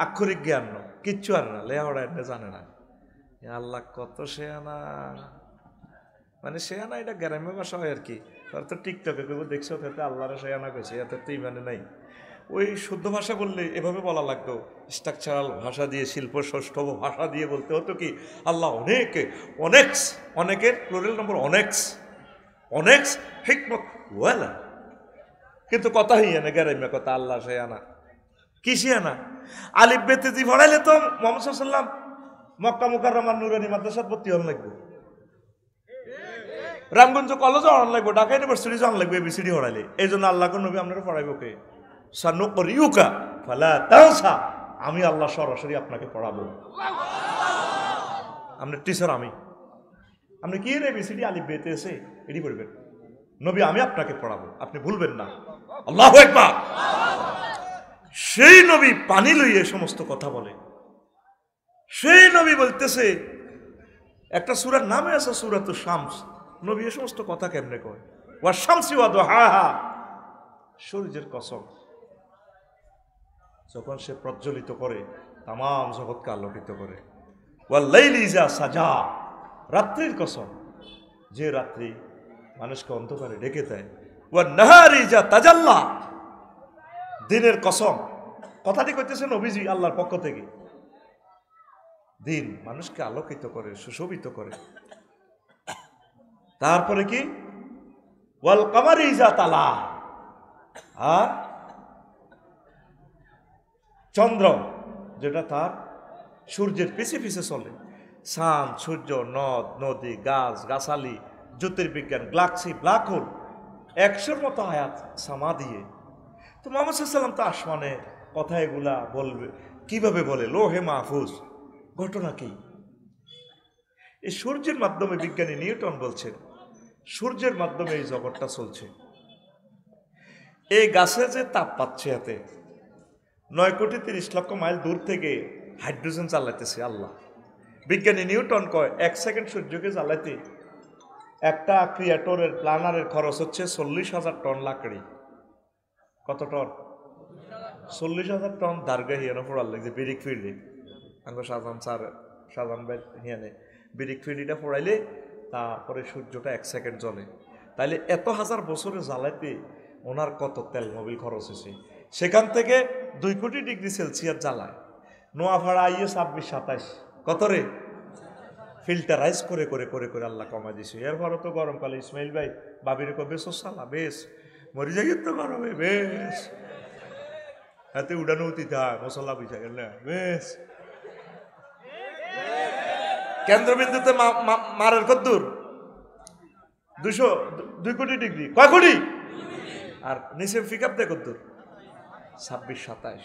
আক্ষরিক জ্ঞান ন, কিচ্ছু আর না, লেহাওড়া এটা জানে না। আল্লাহ কত শেয়ানা, মানে শেয়ানা এটা গ্রাম্য ভাষা হয় আর কি। তার তো টিকটকে কেউ দেখছো তাতে আল্লাহরে শেয়ানা কইছে, এত তো ইমানে নাই। ওই শুদ্ধ ভাষা বললে এভাবে বলা লাগতো, স্ট্রাকচারাল ভাষা দিয়ে, শিল্প সৌষ্ঠব ভাষা দিয়ে বলতে হতো কি আল্লাহ অনেক, অনেক্স, অনেকের প্লুরাল নম্বর অনেক্স, অনেক্স হিকমত ওয়ালা। কিন্তু কথা হিয়ানে গ্রাম্য কথা, আল্লাহ শেয়ানা কি শেয়ানা? আলিফ বেতেজি পড়াইলে তো মোহাম্মদ সাল্লাম মক্কা মুকাররমার নুরানি মাদ্রাসাত ভর্তি হন লাগবে, রামগঞ্জ কলেজে হন লাগবে, ঢাকা ইউনিভার্সিটি হন লাগবে এবিসিডি হরাইলে। এই জন্য আল্লাহ নবী আপনারা পড়াইব কে? সানুকরিউকা ফালা তানসা, আমি আল্লাহ সরাসরি আপনাকে পড়াবো। আপনার টিচার আমি, আপনি কি রে এবিসিডি আলিফ বেতে এসে এটি পড়বেন, নবী আমি আপনাকে পড়াবো, আপনি ভুলবেন না। আল্লাহু আকবার। সেই নবী পানি লইয়ে সমস্ত কথা বলে। সেই নবী বলতেছে, একটা সূরার নামে আছে সূরাতুশ শামস, নবী এই সমস্ত কথা কেমনে কয়? ওয়া শামসি ওয়া দুহাহা, সূর্যের কসম, যখন সে প্রজ্বলিত করে তাম জগৎকে আলোকিত করে। ওয়াল লাইলি ইযা সাজা, রাত্রির কসম, যে রাত্রি মানুষকে অন্ধকারে ডেকে দেয়। ওয়ান নাহারি ইযা তাজাল্লা, দিনের কসম, কথাটি কইতেছে নবীজি আল্লাহর পক্ষ থেকে। দিন মানুষকে আলোকিত করে, সুশোভিত করে। তারপরে কি? ওয়াল কামারি ইযা তালা, আর চন্দ্র যেটা তার সূর্যের পিছে পিছে চলে। চাঁদ, সূর্য, নদ নদী, গাছ গাছালি, জ্যোতির্বিজ্ঞান, গ্যালাক্সি, ব্ল্যাক হোল, 100-র মতো আয়াত সামা দিয়ে। তো মুহাম্মদ সাল্লাল্লাহু আলাইহি ওয়াসাল্লাম তো আসমানে কথা এগুলা বলবে কিভাবে বলে? লোহে মাহফুজ। ঘটনা কি? এই সূর্যের মাধ্যমে বিজ্ঞানী নিউটন বলছেন সূর্যের মাধ্যমে এই জগৎটা চলছে। এই গাছে যে তাপ পাচ্ছে হাতে 9,30,00,000 মাইল দূর থেকে হাইড্রোজেন চালাইতেছে আল্লাহ। বিজ্ঞানী নিউটন কয় 1 সেকেন্ড সূর্যকে জ্বালাইতে একটা ক্রিয়েটরের প্ল্যানারের খরচ হচ্ছে 40,000 টন লাকড়ি। কত টন? 40,000 টন দার্গা হিয়ানো ফোড়ার লাগছে বিরিক ফিরলি। আঙ্গ সাজান ভাই হিয়ানে বিরিক ফিরলিটা ফোড়াইলে তারপরে সূর্যটা 1 সেকেন্ড জ্বলে। তাইলে এত হাজার বছরে জ্বালাইতে ওনার কত তেল মোবিল খরচ হয়েছে। সেখান থেকে 2 কোটি ডিগ্রি সেলসিয়াস জ্বালায়। নোয়াভাড়া আইয়ে 26-27, কত রে? ফিল্টারাইজ করে করে করে করে আল্লাহ কমা দিছে। এরপরও তো গরমকালে ইসমাইল ভাই বাবির কো বেশ সালা বেশ মরি যাই তো গরমে বেশ হাতে উড়ানো উঠিতে হয় মশলা বুঝা গেল না বেশ। কেন্দ্রবিন্দুতে মারের কদ্দুর 2 কোটি ডিগ্রি, কয় কোটি? আর নিচে পিক আপ দেয় কদ্দুর 26-27।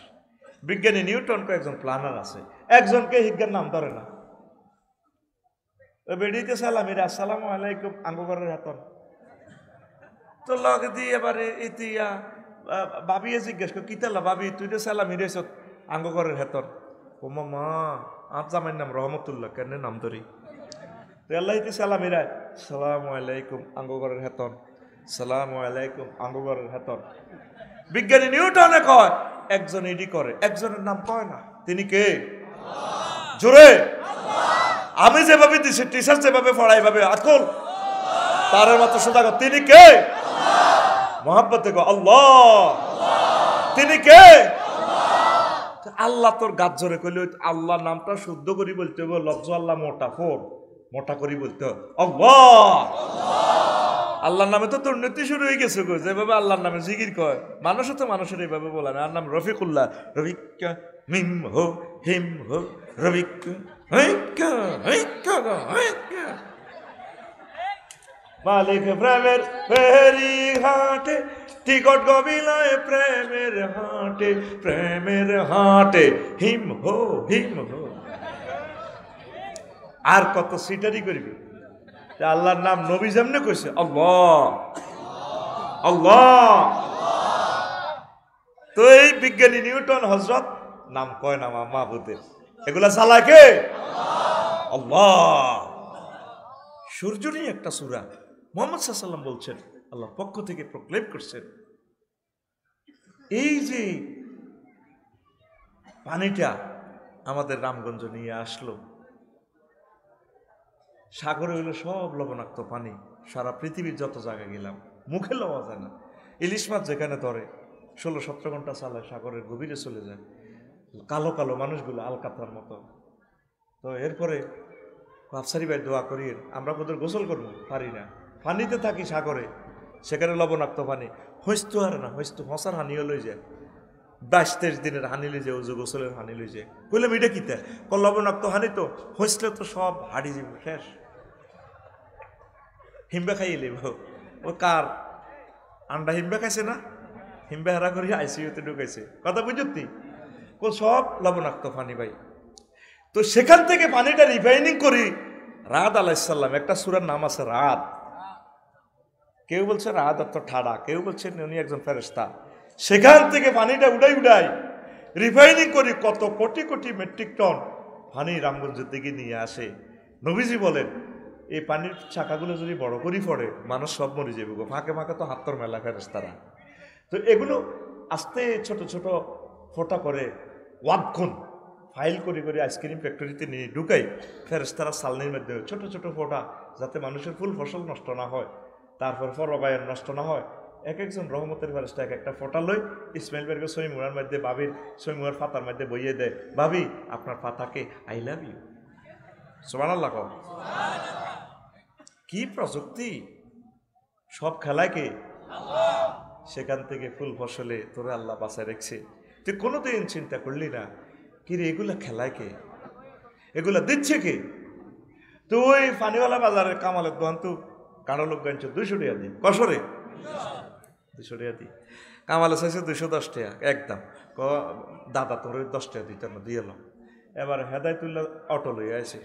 বিজ্ঞানী নিউটন কয়েকজন প্ল্যানার আছে, একজনকে হিজ্ঞার নাম ধরে না। বেড়িতে সালামিরা আসসালামু আলাইকুম আঙ্গকরের হাতন তো লগে দিয়ে এবারে ইতিয়া ভাবিয়ে জিজ্ঞেস কর কিতালা ভাবি তুই তো সালামি রেছ আঙ্গকরের হাতন। ও মামা আপ জামাইর নাম রহমতুল্লাহ, কেন নাম ধরি? তো আল্লাহতে সালামিরা সালামু আলাইকুম আঙ্গকরের হাতন, সালামু আলাইকুম আঙ্গকরের হাতন। বিজ্ঞানী নিউটনে কয় একজন এডি করে, একজনের নাম কয় না। তিনি কে? জোরে আমি যেভাবে দিছি টিচার যেভাবে পড়াই ভাবে আকল তার মতো সোজা। তিনি কে? মহাব্বতে কো আল্লাহ। তিনি কে? আল্লাহ। তোর গাছ জোরে কইলে আল্লাহ নামটা শুদ্ধ করি বলতে হবে, লফজ আল্লাহ মোটা করি বলতে হবে আল্লাহ। আল্লাহর নামে তো দুর্নীতি শুরু হয়ে গেছে গো, যেভাবে আল্লাহর নামে জিকির কয় মানুষও তো মানুষের এইভাবে বলে না। আর নাম রফিকুল্লাহ, রফিকা মিম হো হিম হো রফিকা মালিক প্রেমের ফেরি হাটে টিকট গবিলায় প্রেমের হাটে, প্রেমের হাটে হিম হো হিম হো। আর কত সিটারি করবি? আল্লাহর নাম নবী যেমনে কইছে আল্লাহ আল্লাহ। তো এই বিজ্ঞানী নিউটন হযরত নাম কয় না মাহবুদের, এগুলা চালায় কে? আল্লাহ। সূর্য নিয়ে একটা সূরা মুহাম্মদ সাল্লাল্লাহু আলাইহি ওয়াসাল্লাম বলছেন, আল্লাহর পক্ষ থেকে প্রক্লেম করছেন, এই যে পানিটা আমাদের রামগঞ্জ নিয়ে আসলো, সাগরে হইলো সব লবণাক্ত পানি, সারা পৃথিবীর যত জায়গায় গেলাম মুখে লওয়া যায় না। ইলিশ মাছ যেখানে ধরে 16-17 ঘন্টা চালায়, সাগরের গভীরে চলে যায়, কালো কালো মানুষগুলো আলকাতার মতো। তো এরপরে আফসারি ভাই দোয়া করিয়ে, আমরা কোথাও গোসল করবো পারি না, পানিতে থাকি সাগরে, সেখানে লবণাক্ত পানি, হইস্তু আর না হইস্তু হসার হানিও লই যায়, 22-23 দিনের হানি লই যায়, ওজু গোসলের হানি লই যায়। কইলাম এটা কিতা, লবণাক্ত হানি তো হইসলে তো সব হাড়ি যাব শেষ, হিম্বা খাইয়ে লিব। ও কার আন্ডা হিম্বা খাইছে না, হিম্বা হারা করি আইসিইউতে ঢুকাইছে, কথা বুঝতি, সব লবণাক্ত পানি ভাই। তো সেখান থেকে পানিটা রিফাইনিং করি, রাদ আলাইহিস সালাম, একটা সূরার নাম আছে রাদ, কেউ বলছে রাদ অর্থ ঠাডা, কেউ বলছে উনি একজন ফেরেশতা। সেখান থেকে পানিটা উড়াই রিফাইনিং করি, কত কোটি কোটি মেট্রিক টন পানি রামগঞ্জের দিকে নিয়ে আসে। নবীজি বলেন, এই পানির চাকাগুলো যদি বড় করি পড়ে, মানুষ সব মরে যাবে গো, ফাঁকে ফাঁকে তো হাত্তর মেলা ফেরেশতারা। তো এগুলো আস্তে ছোট ছোট ফোঁটা করে ওয়াক্ষণ ফাইল করে করে আইসক্রিম ফ্যাক্টরিতে নিয়ে ঢুকাই, ফেরেশতারা সালনির মধ্যে ছোট ছোট ফোঁটা, যাতে মানুষের ফুল ফসল নষ্ট না হয়, তারপর ফরবায়ন নষ্ট না হয়। এক একজন রহমতের ফেরেশতা এক একটা ফোঁটা লই, ইসমাইল বেরকে সইমুড়ার মধ্যে, বাবির সইমুড়ার ফাতার মধ্যে বইয়ে দেয়, ভাবি আপনার ফাতাকে আই লাভ ইউ। সুবহানাল্লাহ। কি প্রযুক্তি, সব খেলায় কে? সেখান থেকে ফুল ফসলে তোরে আল্লাহ বাঁচায় রেখেছে। তুই কোনোদিন চিন্তা করলি না কিরে এগুলা খেলায় কে, এগুলা দিচ্ছে কে? তুই ফানিওয়ালা বাজারের কামালের দোকান তু কারো লোক গাইছ 200 টাকা দিই, কসরে 200 টাকা দিই, কামালে চাইছে 210 টাকা একদম, দাদা তোর 10 টাকা দিতে না দিয়ে এলাম। এবার হেদায়তুল্লাহ অটো লইয়া আছে,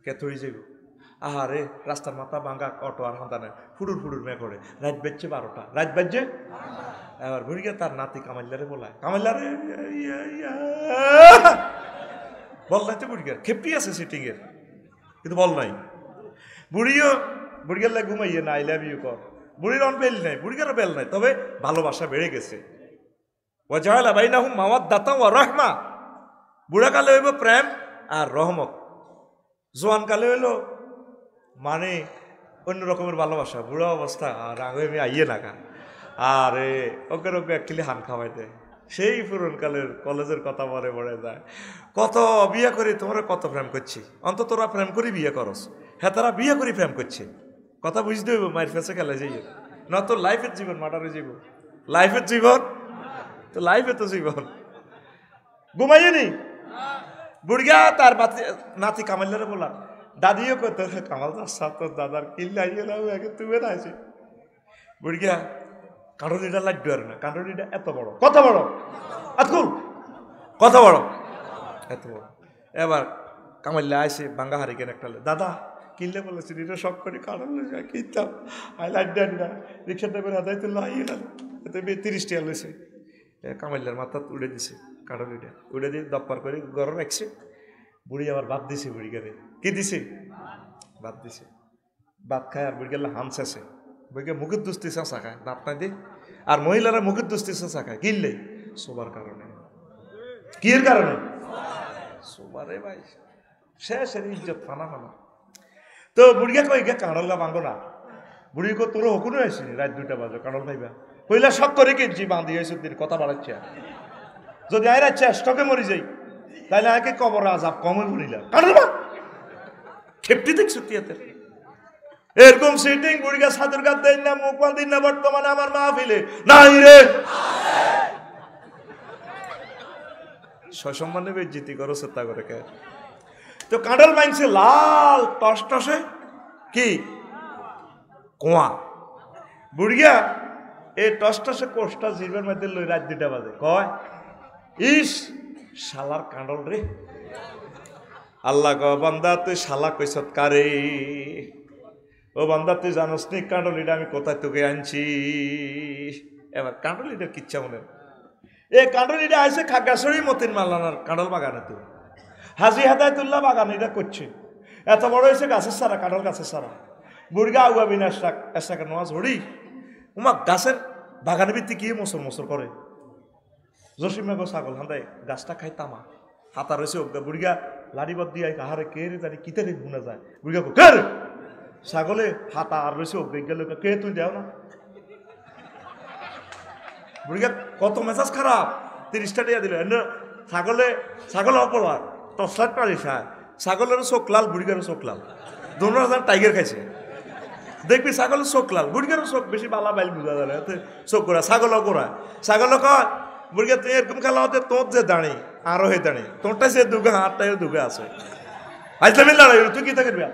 কে তুই যাইব, আহারে রাস্তার মাথা ভাঙ্গা অটো আর হাঁদানে ফুডুর ফুডুর মে করে, রাত বাজছে 12টা, রাত বাজছে। এবার ঘুরে গিয়ে তার নাতি কামাইলারে বলায়, কামাইলারে বল নাই তো, বুড়িয়ার খেপটি আছে সিটিং এর, কিন্তু বল নাই, বুড়িয়ার লাগে ঘুমাইয়ে না আই লাভ ইউ কর, বুড়ির অন বেল নাই, বুড়িয়ারও বেল নাই, তবে ভালোবাসা বেড়ে গেছে। ওয়াজালা বাইনাহুম মাওয়াদ্দাতাও ওয়া রাহমা, বুড়া কালে হইব প্রেম আর রহমত, জোয়ান কালে হইল মানে অন্য রকমের ভালোবাসা, বুড়া অবস্থা আর আগে আমি আইয়ে নাকা, আরে ওকে ওকে অ্যাকচুয়ালি হান খাওয়াই দেয়। সেই পুরনকালের কলেজের কথা মনে পড়ে যায়, কত বিয়ে করি তোমরা কত প্রেম করছি, অন্তত তোরা প্রেম করি বিয়ে করস, হ্যাঁ তারা বিয়ে করি প্রেম করছে, কথা বুঝতে হইব, মায়ের ফেসে খেলে যাই না, তো লাইফের জীবন মাটারে জীবন, লাইফের জীবন তো লাইফে তো জীবন ঘুমাইয়ে নি। বুড়িয়া তার নাতি কামাইলারে বললাম, দাদিও করতে কামাল তোর দাদার কিল্লাইয়ে তুমি না আছে, বুড়িয়া কাঁড়নিটা লাগবে আর না, কাঁড়নিটা এত বড়, কত বড় আতকুল, কত বড়, এত বড়। এবার কামাইলে আসে বাঙ্গা হারি কেন একটা, দাদা কিনলে বলেছি এটা সব করে কারণ কিনতাম, আই লাইট দেন না, রিক্সা ড্রাইভার আদায় তুললো আইয়ে না, এতে 30 টাকা লইছে। কামাইলার মাথা উড়ে দিছে, কাঁড়নিটা উড়ে দিয়ে দপ্পার করে গরম রাখছে। বুড়ি আবার ভাত দিছে, বুড়ি গেলে কি দিছে, ভাত দিছে, ভাত খায় আর বুড়ি গেলে হাম শেষে, বুড়িকে মুখের দুস্তি চাষা খায়, দাঁত নাই দিয়ে, আর মহিলারা মুখের দুস্তি চাষা খায়, কিনলে সোবার কারণে, কি এর কারণে সোবারে ভাই শেষের ইজ্জত ফানা ফানা। তো বুড়িয়া কই গে কাঁড়লা ভাঙো না, বুড়ি কো তোর হকুনো আসিনি, রাত 2টা বাজে কাঁড়ল ভাইবা, কইলা শখ করে কিনছি বাঁধি হয়েছে, কথা বাড়াচ্ছে, যদি আয় রাখছে স্টকে মরি যাই তাইলে আগে কবর আজাব কমই বলিলা, কাঁড়ল খেপটি দেখছো তিয়াতে এরকম সিটিং, বুড়িগা সাদুর গাছ দেন না, মুখ বাঁধিন না, বর্তমানে আমার মাহফিলে নাই রে, সসম্মানে বেজ্জিতি করো চেষ্টা করে কে। তো কাঁঠাল মাইনছে লাল টসটসে কি কোয়া, বুড়িয়া এই টসটসে কোষটা জিভের মধ্যে লই রাত 2টা বাজে, কয় ইস শালার কাঁডল রে, আল্লাহ গ বান্দা তুই শালা কইছত কারে, ও বান্দা তুই জানোস নি কাঁডলিটা আমি কোথায় তোকে আনছি। এবার কাঁডলিটার কিচ্ছা মনে, এই কাঁডলিটা আসে খাগড়াছড়ি মতিন মালানার কাঁডল বাগানে, তো হাজি হেদায়তুল্লাহ বাগান এটা করছে, এত বড় হয়েছে গাছের সারা, কাঁডল গাছের সারা, বুড়িগা আগুয়াবি না এসাকা নোয়াজ হড়ি উমা গাছের বাগানের ভিত্তি কি মোসর মোসর করে জসিমা গো ছাগল হান্দায় গাছটা খাই তামা হাতা রয়েছে বুড়িগা লাড়িবদ দিয়ে কাহারে কে রে জানি কিতে রে গুনা যায় বুড়িগা কো কে রে ছাগলে হাতা আর রয়েছে গেল কে তুই দেও না বুড়িগা কত মেজাজ খারাপ 30টা টাকা দিল ছাগল অপরাধ টসলাট পারিস ছাগলেরও চোখ লাল বুড়িগারও চোখ লাল 2000 টাইগার খাইছে দেখবি ছাগলের চোখ লাল বুড়িগারও চোখ বেশি বালা বাইল বুঝা যায় চোখ গোড়া ছাগলও গোড়া ছাগলও কয় বুড়িগা তুই এরকম খেলা হতে তোর যে দাঁড়ি আরো হয়ে দাঁড়ি তোরটা সে দুগা হাতটাই দুগা আছে আইসলামী লড়াই তুই কি থাকবি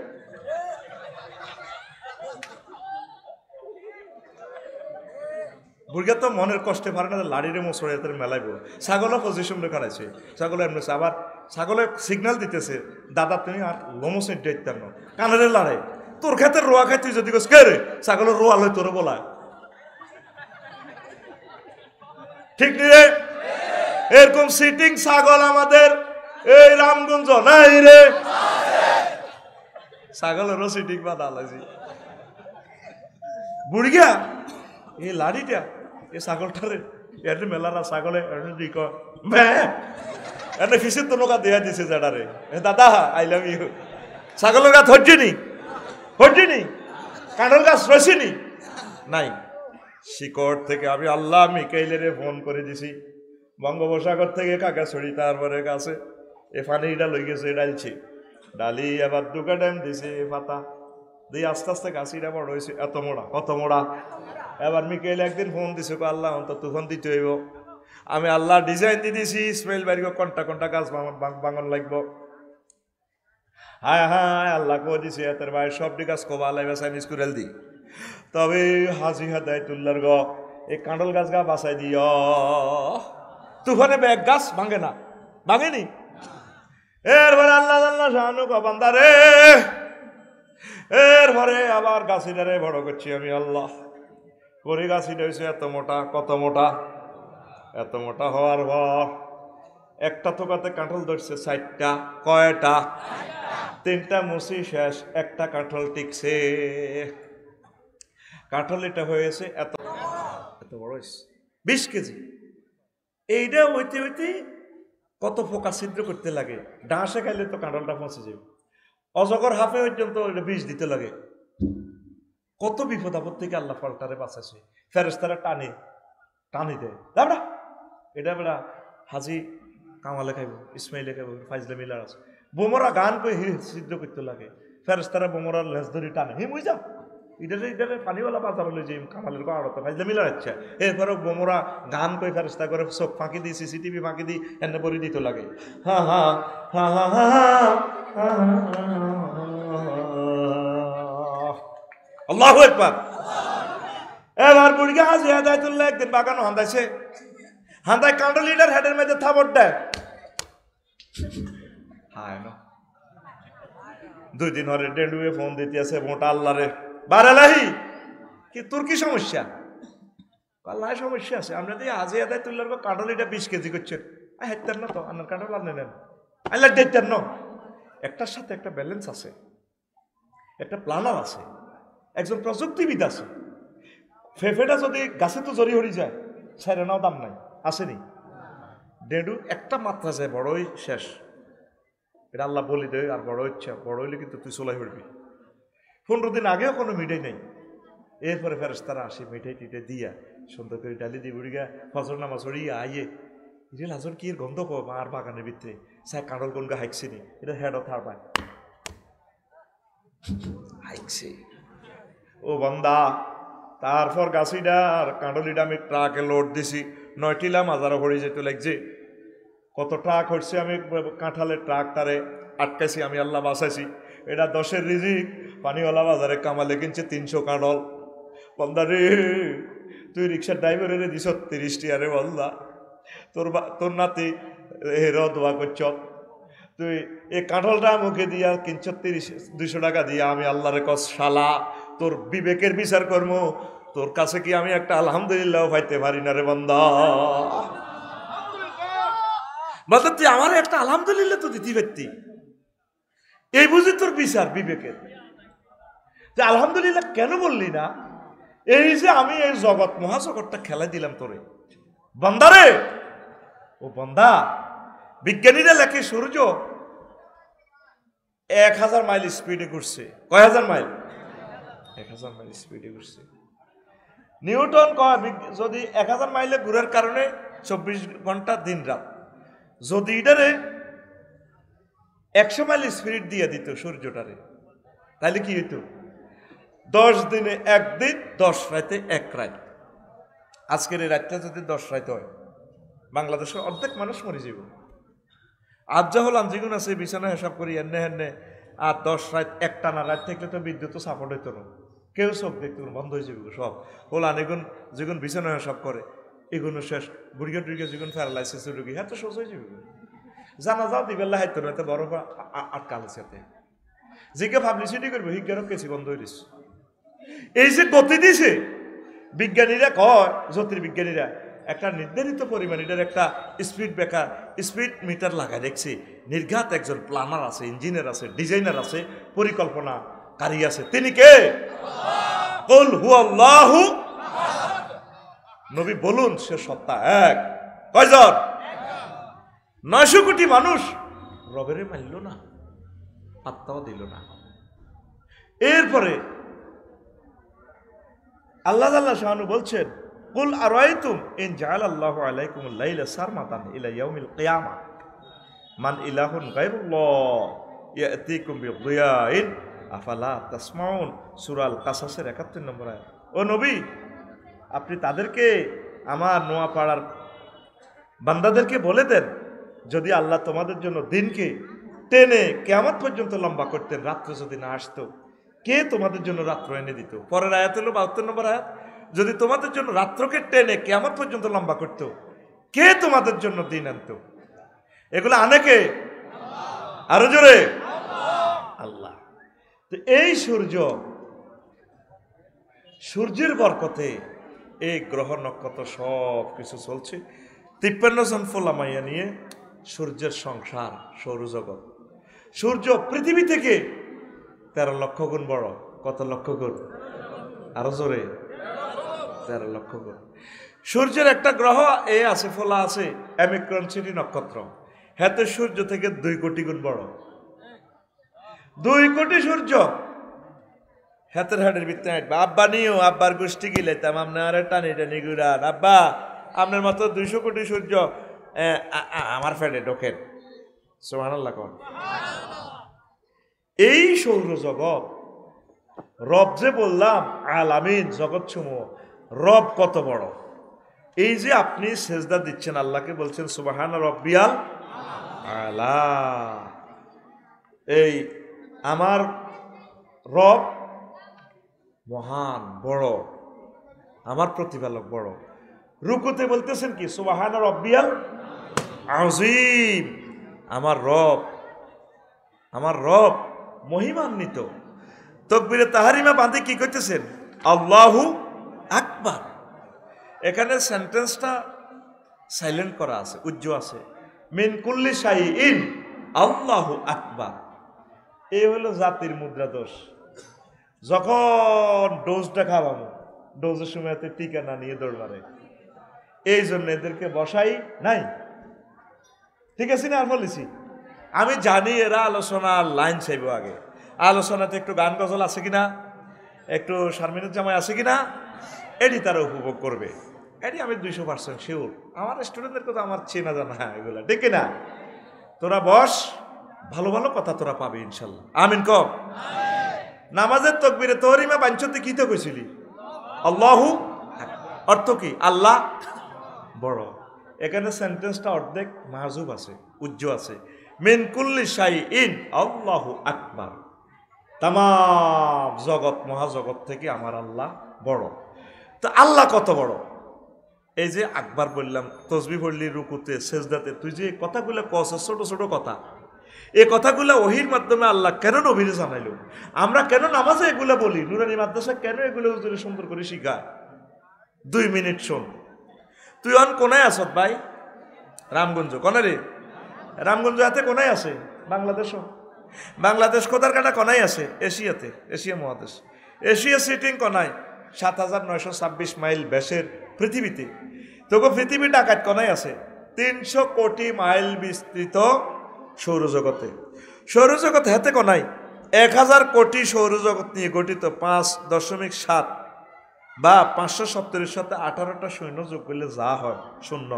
বুড়িগা তো মনের কষ্টে পারে না লাড়িরে মশড়ে মেলাইব ছাগলও পজিশন দেখাচ্ছে ছাগল এমনি আবার ছাগলে সিগন্যাল দিতেছে দাদা তুমি আর লোমসের দেখতেন না কানের লাড়ে তোর খেতে রোয়া খাই তুই যদি কে রে ছাগলের রোয়া লয় তোর বলা ঠিক রে এরকম সিটিং ছাগল আমাদের এই রামগঞ্জ নাই রে ছাগলেরও সিটিং বাধা লাগছে বুড়িগা এই লাড়িটা এই ছাগলটারে এর মেলারা ছাগলে এনে ফিসের তো নৌকা দেয়া দিছে জাডারে দাদা আই লাভ ইউ ছাগলের গাছ হজ্জিনি কাঁঠাল গাছ রয়েছিনি নাই শিকড় থেকে আমি আল্লাহ মিকাইলেরে ফোন করে দিছি বঙ্গোপসাগর থেকে কাকাছড়ি তারপরে গাছে এ পানিটা লই গেছে ডালছি ডালি আবার দুকা ড্যাম দিছে পাতা দিয়ে আস্তে আস্তে গাছিটা বড় হয়েছে এত মোড়া কত মোড়া এবার মিকাইল একদিন ফোন দিছে আল্লাহ অন্তত তুফান দিতে হইব আমি আল্লাহ ডিজাইন দিয়ে দিছি ইসমাইল বাড়ি কন্টা গাছ বাঙন লাগবো হায় হায় আল্লাহ কো দিছে এতের ভাই সবটি গাছ কবা আল্লাহ বেসাইন স্কুরেল দি তবে হাজি হাদায়তুল্লাহর গ এই কাঁঠাল গাছ গা বাসাই দিও তুফানে ব্যাগ গাছ ভাঙে না ভাঙেনি এরপরে আল্লাহ আল্লাহ শাহানু বান্দা রে এরপরে আবার গাছিটারে বড় করছি আমি আল্লাহ করে গাছিটা হয়েছে এত মোটা কত মোটা এত মোটা হওয়ার পর একটা থোকাতে কাঁঠাল ধরছে 4টা কয়টা 3টা মুসি শেষ একটা কাঁঠাল টিকছে কাঁঠাল এটা হয়েছে এত বড় হয়েছে 20 কেজি এইটা হইতে হইতে কত ফোকা ছিদ্র করতে লাগে ডাঁসে খাইলে তো কাঁঠালটা পৌঁছে যাবে অজগর হাফে পর্যন্ত এটা বিষ দিতে লাগে কত বিপদ আপদ থেকে আল্লাহ পাল্টারে বাঁচাছে ফেরেশতারা টানি দেয় দাবড়া এটা বেড়া হাজি কামালে খাইব ইসমাইলে খাইব ফাইজলে মিলার আছে বোমরা গান করে ছিদ্র করতে লাগে ফেরেশতারা বোমরার লেজ ধরে টানে হি বুঝা ইটারে পানিওয়ালা বাজার হলে যে কামালের গাড়তে ফাইজলে মিলার ইচ্ছা এরপরে বোমরা গান করে ফেরেশতা করে চোখ ফাঁকি দিই সিসিটিভি ফাঁকি দিই এনে পরি দিতে লাগে হা হা হা হা হা আল্লাহু আকবার এবার বুড়িগা হাজি হাদায়তুল্লাহ একদিন বাগানো হান্দাইছে হান্দায় কাঁঠাল লিডার হেডের মধ্যে থাবড় দেয় হায় না 2 দিন হরে ডেন্ডুয়ে ফোন দিতে আছে মোটা আল্লাহ রে বারালাহি কি তোর কি সমস্যা আল্লাহ সমস্যা আছে আমরা দিয়ে হাজি হাদায়তুল্লাহর কাঁঠাল লিডার 20 কেজি করছেন হেঁটেন না তো আপনার কাঁঠাল আনলে নেন আল্লাহ দেখতেন না একটার সাথে একটা ব্যালেন্স আছে একটা প্ল্যানার আছে একজন প্রযুক্তিবিদ আছে ফেফেটা যদি গাছে তো জড়ি হরি যায় ছেড়ে নাও দাম নাই আসেনি ডেডু একটা মাত্রা যায় বড়ই শেষ এটা আল্লাহ বলি দে আর বড় ইচ্ছা বড় হইলে কিন্তু তুই চলাই পড়বি 15 দিন আগেও কোনো মিঠাই নেই এরপরে ফেরেশতারা আসে মিঠাই টিটাই দিয়া সুন্দর করে ডালি দিয়ে বুড়িগা ফজর নামাজ পড়িয়া আইয়ে এটা লাজর কি গন্ধ কম আর বাগানের ভিতরে সাই কাঁড়ল গনগা হাইকছিনি এটা হেড অফ থারবাই হাইকছে ও বান্দা তারপর গাছিটার কাঁডলিটা আমি ট্রাকে লোড দিছি 9টিলা মাজারও হয়ে যেতে লাগছে কত ট্রাক হচ্ছে আমি কাঁঠালের ট্রাক তারে আটকাইছি আমি আল্লাহ বাঁচাইছি এটা 10-এর রিজিক পানিওয়ালা বাজারে কামালে কিনছে 300 কাঁঠাল বান্দা রে তুই রিক্সার ড্রাইভারের দিছ 30 টিয়া রে বললা তোর নাতি হেরো দোয়া করছ তুই এই কাঁঠালটা মুখে দিয়া কিনছ 200 টাকা দিয়া আমি আল্লাহরে কস শালা তোর বিবেকের বিচার কর্ম তোর কাছে কি আমি একটা আলহামদুলিল্লাহ পাইতে পারি না রে বান্দা বান্দা তুই আমার একটা আলহামদুলিল্লাহ তো দিতে পারতি এই বুঝি তোর বিচার বিবেকের যে আলহামদুলিল্লাহ কেন বললি না? এই যে আমি এই জগৎ মহাজগৎটা খেলা দিলাম তোরে বান্দারে। ও বান্দা, বিজ্ঞানীরা লেখে সূর্য 1000 মাইল স্পিডে ঘুরছে। কয় হাজার মাইল? 1000 মাইল স্পিডে ঘুরছে। নিউটন কয় যদি 1000 মাইলে ঘুরার কারণে 24 ঘন্টা দিন রাত, যদি এটারে 100 মাইল স্পিড দিয়ে দিত সূর্যটারে, তাহলে কি হইতো? 10 দিনে 1 দিন, 10 রাতে 1 রাত। আজকের এই রাতটা যদি 10 রাত হয়, বাংলাদেশের অর্ধেক মানুষ মরে যাব। আজ যা হল যেগুন আছে বিছানা হিসাব করি এনে হেনে, আর 10 রাত একটানা রাত থাকলে তো বিদ্যুৎ সাপোর্ট হইতো না, কেউ চোখ দেখতো বন্ধ হয়ে যাবে সব। হল আনেগুন যেগুন বিছানা হিসাব করে এগুলো শেষ। বুড়িয়া টুড়িয়া যেগুন প্যারালাইসিস রোগী হ্যাঁ তো সোজ হয়ে যাবে। জানা যাও দিবেলা হাইতো না, এতে বরফ আটকাল আছে। জিকে পাবলিসিটি করবে হিজ্ঞানক কেছি বন্ধ হয়ে দিচ্ছে। এই যে গতি দিছে বিজ্ঞানীরা কয়, জ্যোতির্বিজ্ঞানীরা একটা নির্ধারিত পরিমাণ এটার একটা স্পিড ব্রেকার, স্পিড মিটার লাগাই দেখছি। নির্ঘাত একজন প্ল্যানার আছে, ইঞ্জিনিয়ার আছে, ডিজাইনার আছে, পরিকল্পনাকারী আছে। তিনি কে? কুল হুয়াল্লাহু। নবী বলুন সে সত্তা এক। কয়জন? 900 কোটি মানুষ রবেরে মানল না, পাত্তাও দিল না। এরপরে আল্লাহ শাহানু বলছেন, কুল আরাইতুম ইন জাআলাল্লাহু আলাইকুমুল লাইলা সারমাতান ইলা ইয়াউমিল কিয়ামা মান ইলাহুন গায়রুল্লাহ ইয়াতিকুম বিদিয়াইন আফালা তাসমাউন। সূরা আল কাসাসের 71 নম্বর আয়াত। ও নবী, আপনি তাদেরকে, আমার নোয়াপাড়ার বান্দাদেরকে বলে দেন, যদি আল্লাহ তোমাদের জন্য দিনকে টেনে কিয়ামত পর্যন্ত লম্বা করতেন, রাত্র যদি না আসতো, কে তোমাদের জন্য রাত্র এনে দিত? পরের আয়াত হলো 72 নম্বর আয়াত। যদি তোমাদের জন্য রাত্রকে টেনে কিয়ামত পর্যন্ত লম্বা করত, কে তোমাদের জন্য দিন আনতো? এগুলো আনে কে? আরো জোরে আল্লাহ। তো এই সূর্যের বরকতে এই গ্রহ নক্ষত্র সব কিছু চলছে। 53 জন ফোলা মাইয়া নিয়ে সূর্যের সংসার, সৌরজগৎ। সূর্য পৃথিবী থেকে 13 লক্ষ গুণ বড়। কত লক্ষ গুণ? আরো জোরে 13 লক্ষ গুণ। সূর্যের একটা গ্রহ এ আছে, ফোলা আছে, অ্যামিক্রন সিটি নক্ষত্র। হ্যাঁ, সূর্য থেকে 2 কোটি গুণ বড়। 2 কোটি সূর্য হাতের হাটের ভিতরে আসবে। আব্বা নিও, আব্বার গোষ্ঠী গিলে তাম আপনার টানি টানি গুড়ান। আব্বা, আপনার মতো 200 কোটি সূর্য আমার ফেলে ঢোকেন। সুবহানাল্লাহ। এই সৌরজগৎ রব যে বললাম, আলামিন জগৎ সমূহ, রব কত বড়। এই যে আপনি সেজদা দিচ্ছেন, আল্লাহকে বলছেন সুবহান রব্বিয়াল আলা। এই আমার রব মহান বড়, আমার প্রতিপালক বড়। রুকুতে বলতেছেন কি? সুবহান রব্বিয়াল আযীম। আমার রব মহিমান্বিত। তাকবীরে তাহরিমা বাঁধে কি করতেছেন? আল্লাহু আকবার। এখানে সেন্টেন্সটা সাইলেন্ট করা আছে, উজ্জ্ব আছে। মিন কুল্লি শাইইন আল্লাহু আকবার। এই হলো জাতির মুদ্রা দোষ। যখন ডোজটা খাওয়াবো, ডোজের সময় টিকা না নিয়ে দৌড় মারে। এই জন্য এদেরকে বসাই নাই। ঠিক আছে না? আর বলেছি আমি জানি এরা আলোচনার লাইন চাইব। আগে আলোচনাতে একটু গান গজল আছে কিনা, একটু শারমিনের জামাই আছে কিনা, এটি তারা উপভোগ করবে। এটি আমি 200% শিওর। আমার স্টুডেন্টদের কথা আমার চেনা জানা এগুলা, ঠিক না? তোরা বস, ভালো ভালো কথা তোরা পাবি ইনশাল্লাহ। আমিন কম। নামাজের তাকবীরে তাহরিমা বাঞ্ছতে কি তো কইছিলি? আল্লাহু। অর্থ কি? আল্লাহ বড়। এখানে সেন্টেন্সটা অর্ধেক মাহজুব আছে, উজ্জ্ব আছে। মিন কুল্লি শাইইন আল্লাহু আকবার। তাম জগৎ মহাজগৎ থেকে আমার আল্লাহ বড়। তো আল্লাহ কত বড়? এই যে আকবার বললাম, তসবিহ পড়লি রুকুতে, সেজদাতে, তুই যে কথাগুলো কস, ছোট ছোট কথা, এই কথাগুলো ওহির মাধ্যমে আল্লাহ কেন নবীরে জানাইল? আমরা কেন নামাজে এগুলো বলি? নুরানি মাদ্রাসা কেন এগুলো সুন্দর করে শিখায়? 2 মিনিট শোন। তুই অন কোনায় আসত ভাই? রামগঞ্জ। কোনে রে? রামগঞ্জ হাতে কোনায় আছে? বাংলাদেশও। বাংলাদেশ কোথার কাটা কোনায় আছে? এশিয়াতে, এশিয়া মহাদেশ। এশিয়া সিটিং কনায় ৭,৯২৬ মাইল ব্যাসের পৃথিবীতে, তবু পৃথিবী ডাকাত কনায় আছে ৩০০ কোটি মাইল বিস্তৃত সৌরজগতে। সৌরজগৎ হাতে কনায় ১,০০০ কোটি সৌরজগৎ নিয়ে গঠিত ৫.৭ বা ৫৭০-এর সাথে ১৮টা সৈন্য যোগ করলে যা হয় শূন্য,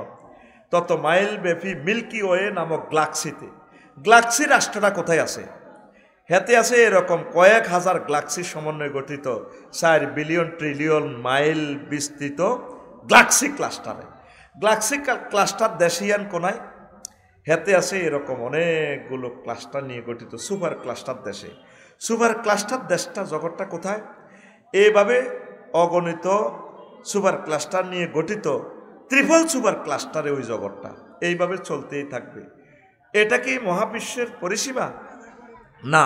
তত মাইল ব্যাপী মিল্কি ওয়ে নামক গ্যালাক্সিতে। গ্যালাক্সি রাষ্ট্রটা কোথায় আছে? হাতে আছে এরকম কয়েক হাজার গ্যালাক্সির সমন্বয়ে গঠিত ৪ বিলিয়ন ট্রিলিয়ন মাইল বিস্তৃত গ্যালাক্সি ক্লাস্টারে। গ্যালাক্সি ক্লাস্টার দেশিয়ান কোনায় হাতে আছে এরকম অনেকগুলো ক্লাস্টার নিয়ে গঠিত সুপার ক্লাস্টার দেশে। সুপার ক্লাস্টার দেশটা জগৎটা কোথায়? এইভাবে অগণিত সুপার ক্লাস্টার নিয়ে গঠিত ত্রিফল সুপার ক্লাস্টারে ওই জগৎটা এইভাবে চলতেই থাকবে। এটা কি মহাবিশ্বের পরিসীমা? না,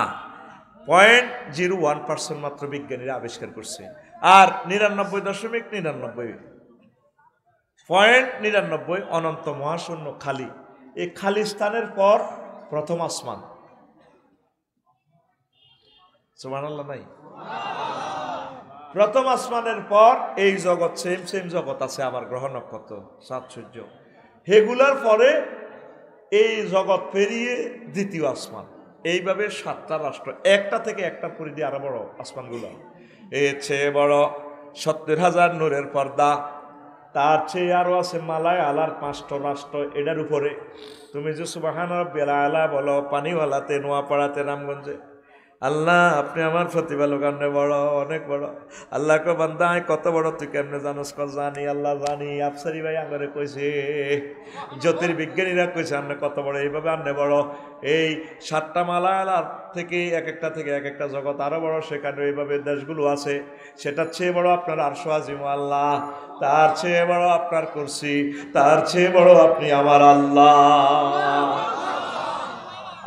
0.01% মাত্র বিজ্ঞানীরা আবিষ্কার করছে। আর 99.99 অনন্ত মহাশূন্য খালি। এই খালি স্থানের পর প্রথম আসমান। সুবহানাল্লাহ নাই? প্রথম আসমানের পর এই জগৎ সেম জগৎ আছে, আবার গ্রহ নক্ষত্র চাঁদ সূর্য, হেগুলার পরে এই জগৎ পেরিয়ে দ্বিতীয় আসমান। এইভাবে 7টা রাষ্ট্র, একটা থেকে একটা পরিধি আরো বড় আসমানগুলো। এর চেয়ে বড় 70,000 নূরের পর্দা, তার চেয়ে আরো আছে মালায় আলার 5টা রাষ্ট্র। এটার উপরে তুমি যে সুবহান রাব্বিল আলা বলো পানিওয়ালাতে, নোয়াপাড়াতে, রামগঞ্জে, আল্লাহ আপনি আমার প্রতিপালক, আপনি বড়, অনেক বড়। আল্লাহ কো বান্দা কত বড় তুই কেমনে জানোস? জানি আল্লাহ জানি। আফসারি ভাই আঙ্গরে কইছে, জ্যোতির্বিজ্ঞানীরা কইছে আপনি কত বড়, এইভাবে আপনি বড়। এই 7টা মালায়ালার থেকে এক একটা জগৎ আরো বড়, সেখানে এইভাবে দেশগুলো আছে। সেটার চেয়ে বড় আপনার আরশ আজিম আল্লাহ, তার চেয়ে বড় আপনার কুরসি, তার চেয়ে বড় আপনি আমার আল্লাহ।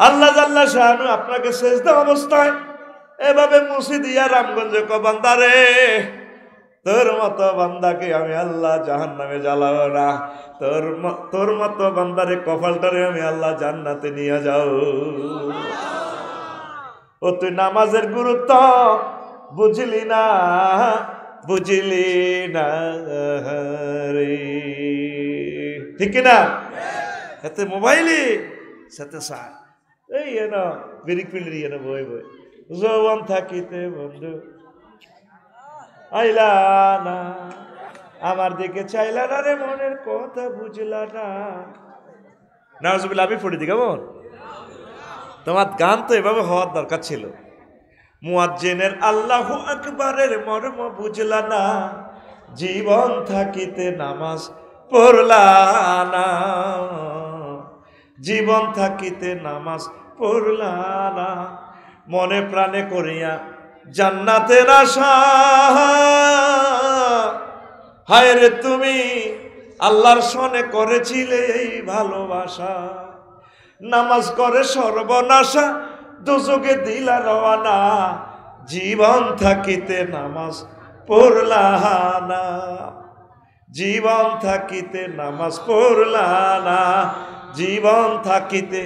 আল্লাহ জাল্লা শাহানু আপনাকে সেজদা অবস্থায় এভাবে মুছে দিয়া রামগঞ্জে কো বান্দারে, তোর মতো বান্দাকে আমি আল্লাহ জাহান্নামে জ্বালাবো না, তোর মতো বান্দারে কপালটারে আমি আল্লাহ জান্নাতে নিয়ে যাও। ও তুই নামাজের গুরুত্ব বুঝলি না রে, ঠিক না? এতে মোবাইলে সাথে সাথ এই এনো বিরিক পিলিরি এনো বই যৌবন থাকিতে বন্ধু আইলা না, আমার দিকে চাইলা না রে, মনের কথা বুঝলা না। নাউজুবিল্লাহ, আমি পড়ি দি কেমন? তোমার গান তো এভাবে হওয়ার দরকার ছিল। মুয়াজ্জিনের আল্লাহু আকবারের মর্ম বুঝলা না, জীবন থাকিতে নামাজ পড়লা না, জীবন থাকিতে নামাজ পড়লা না, মনে প্রাণে করিয়া জান্নাতের আশা। হায় রে তুমি আল্লাহর সনে করেছিলে এই ভালোবাসা, নামাজ করে সর্বনাশা, দোজখে দিলা রওয়ানা, জীবন থাকিতে নামাজ পড়লা না, জীবন থাকিতে নামাজ পড়লা না, জীবন থাকিতে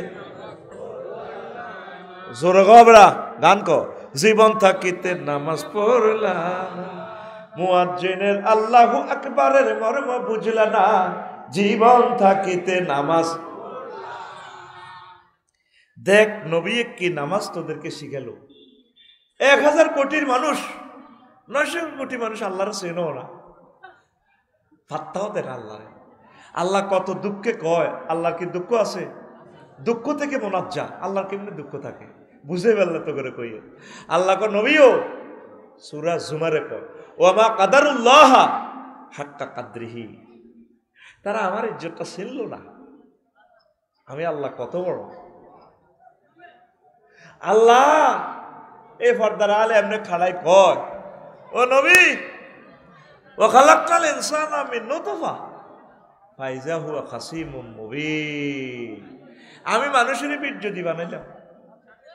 জোরে গবরা গান কো, জীবন থাকিতে নামাজ পড়লা না, মুয়াজ্জিনের আল্লাহু আকবারের মর্ম বুঝলা না, জীবন থাকিতে নামাজ। দেখ নবী কি নামাজ তোদেরকে শিখালো। 1,000 কোটির মানুষ, 900 কোটি মানুষ আল্লাহর চেনো না, ফাত্তাও দেন আল্লাহ। আল্লাহ কত দুঃখে কয়, আল্লাহর কি দুঃখ আছে? দুঃখ থেকে মোনাজ্জা, আল্লাহর কেমনি দুঃখ থাকে বুঝে ফেললে তো করে কইয়ে। আল্লাহ কো নবীও সূরা জুমারে কয় ওয়া কাদারুল্লাহ হাক্কা কাদরিহি, তারা আমার ইজ্জতটা ছিল না। আমি আল্লাহ কত বড়। আল্লাহ এই ফর্দার আলে এমনি খাড়াই কয়, ও নবী ওয়া খালাকাল ইনসানা মিন নুতফা ফাইজা হুয়া খাসিমুম মুবিন। আমি মানুষের বীর্য দি বানাইলাম।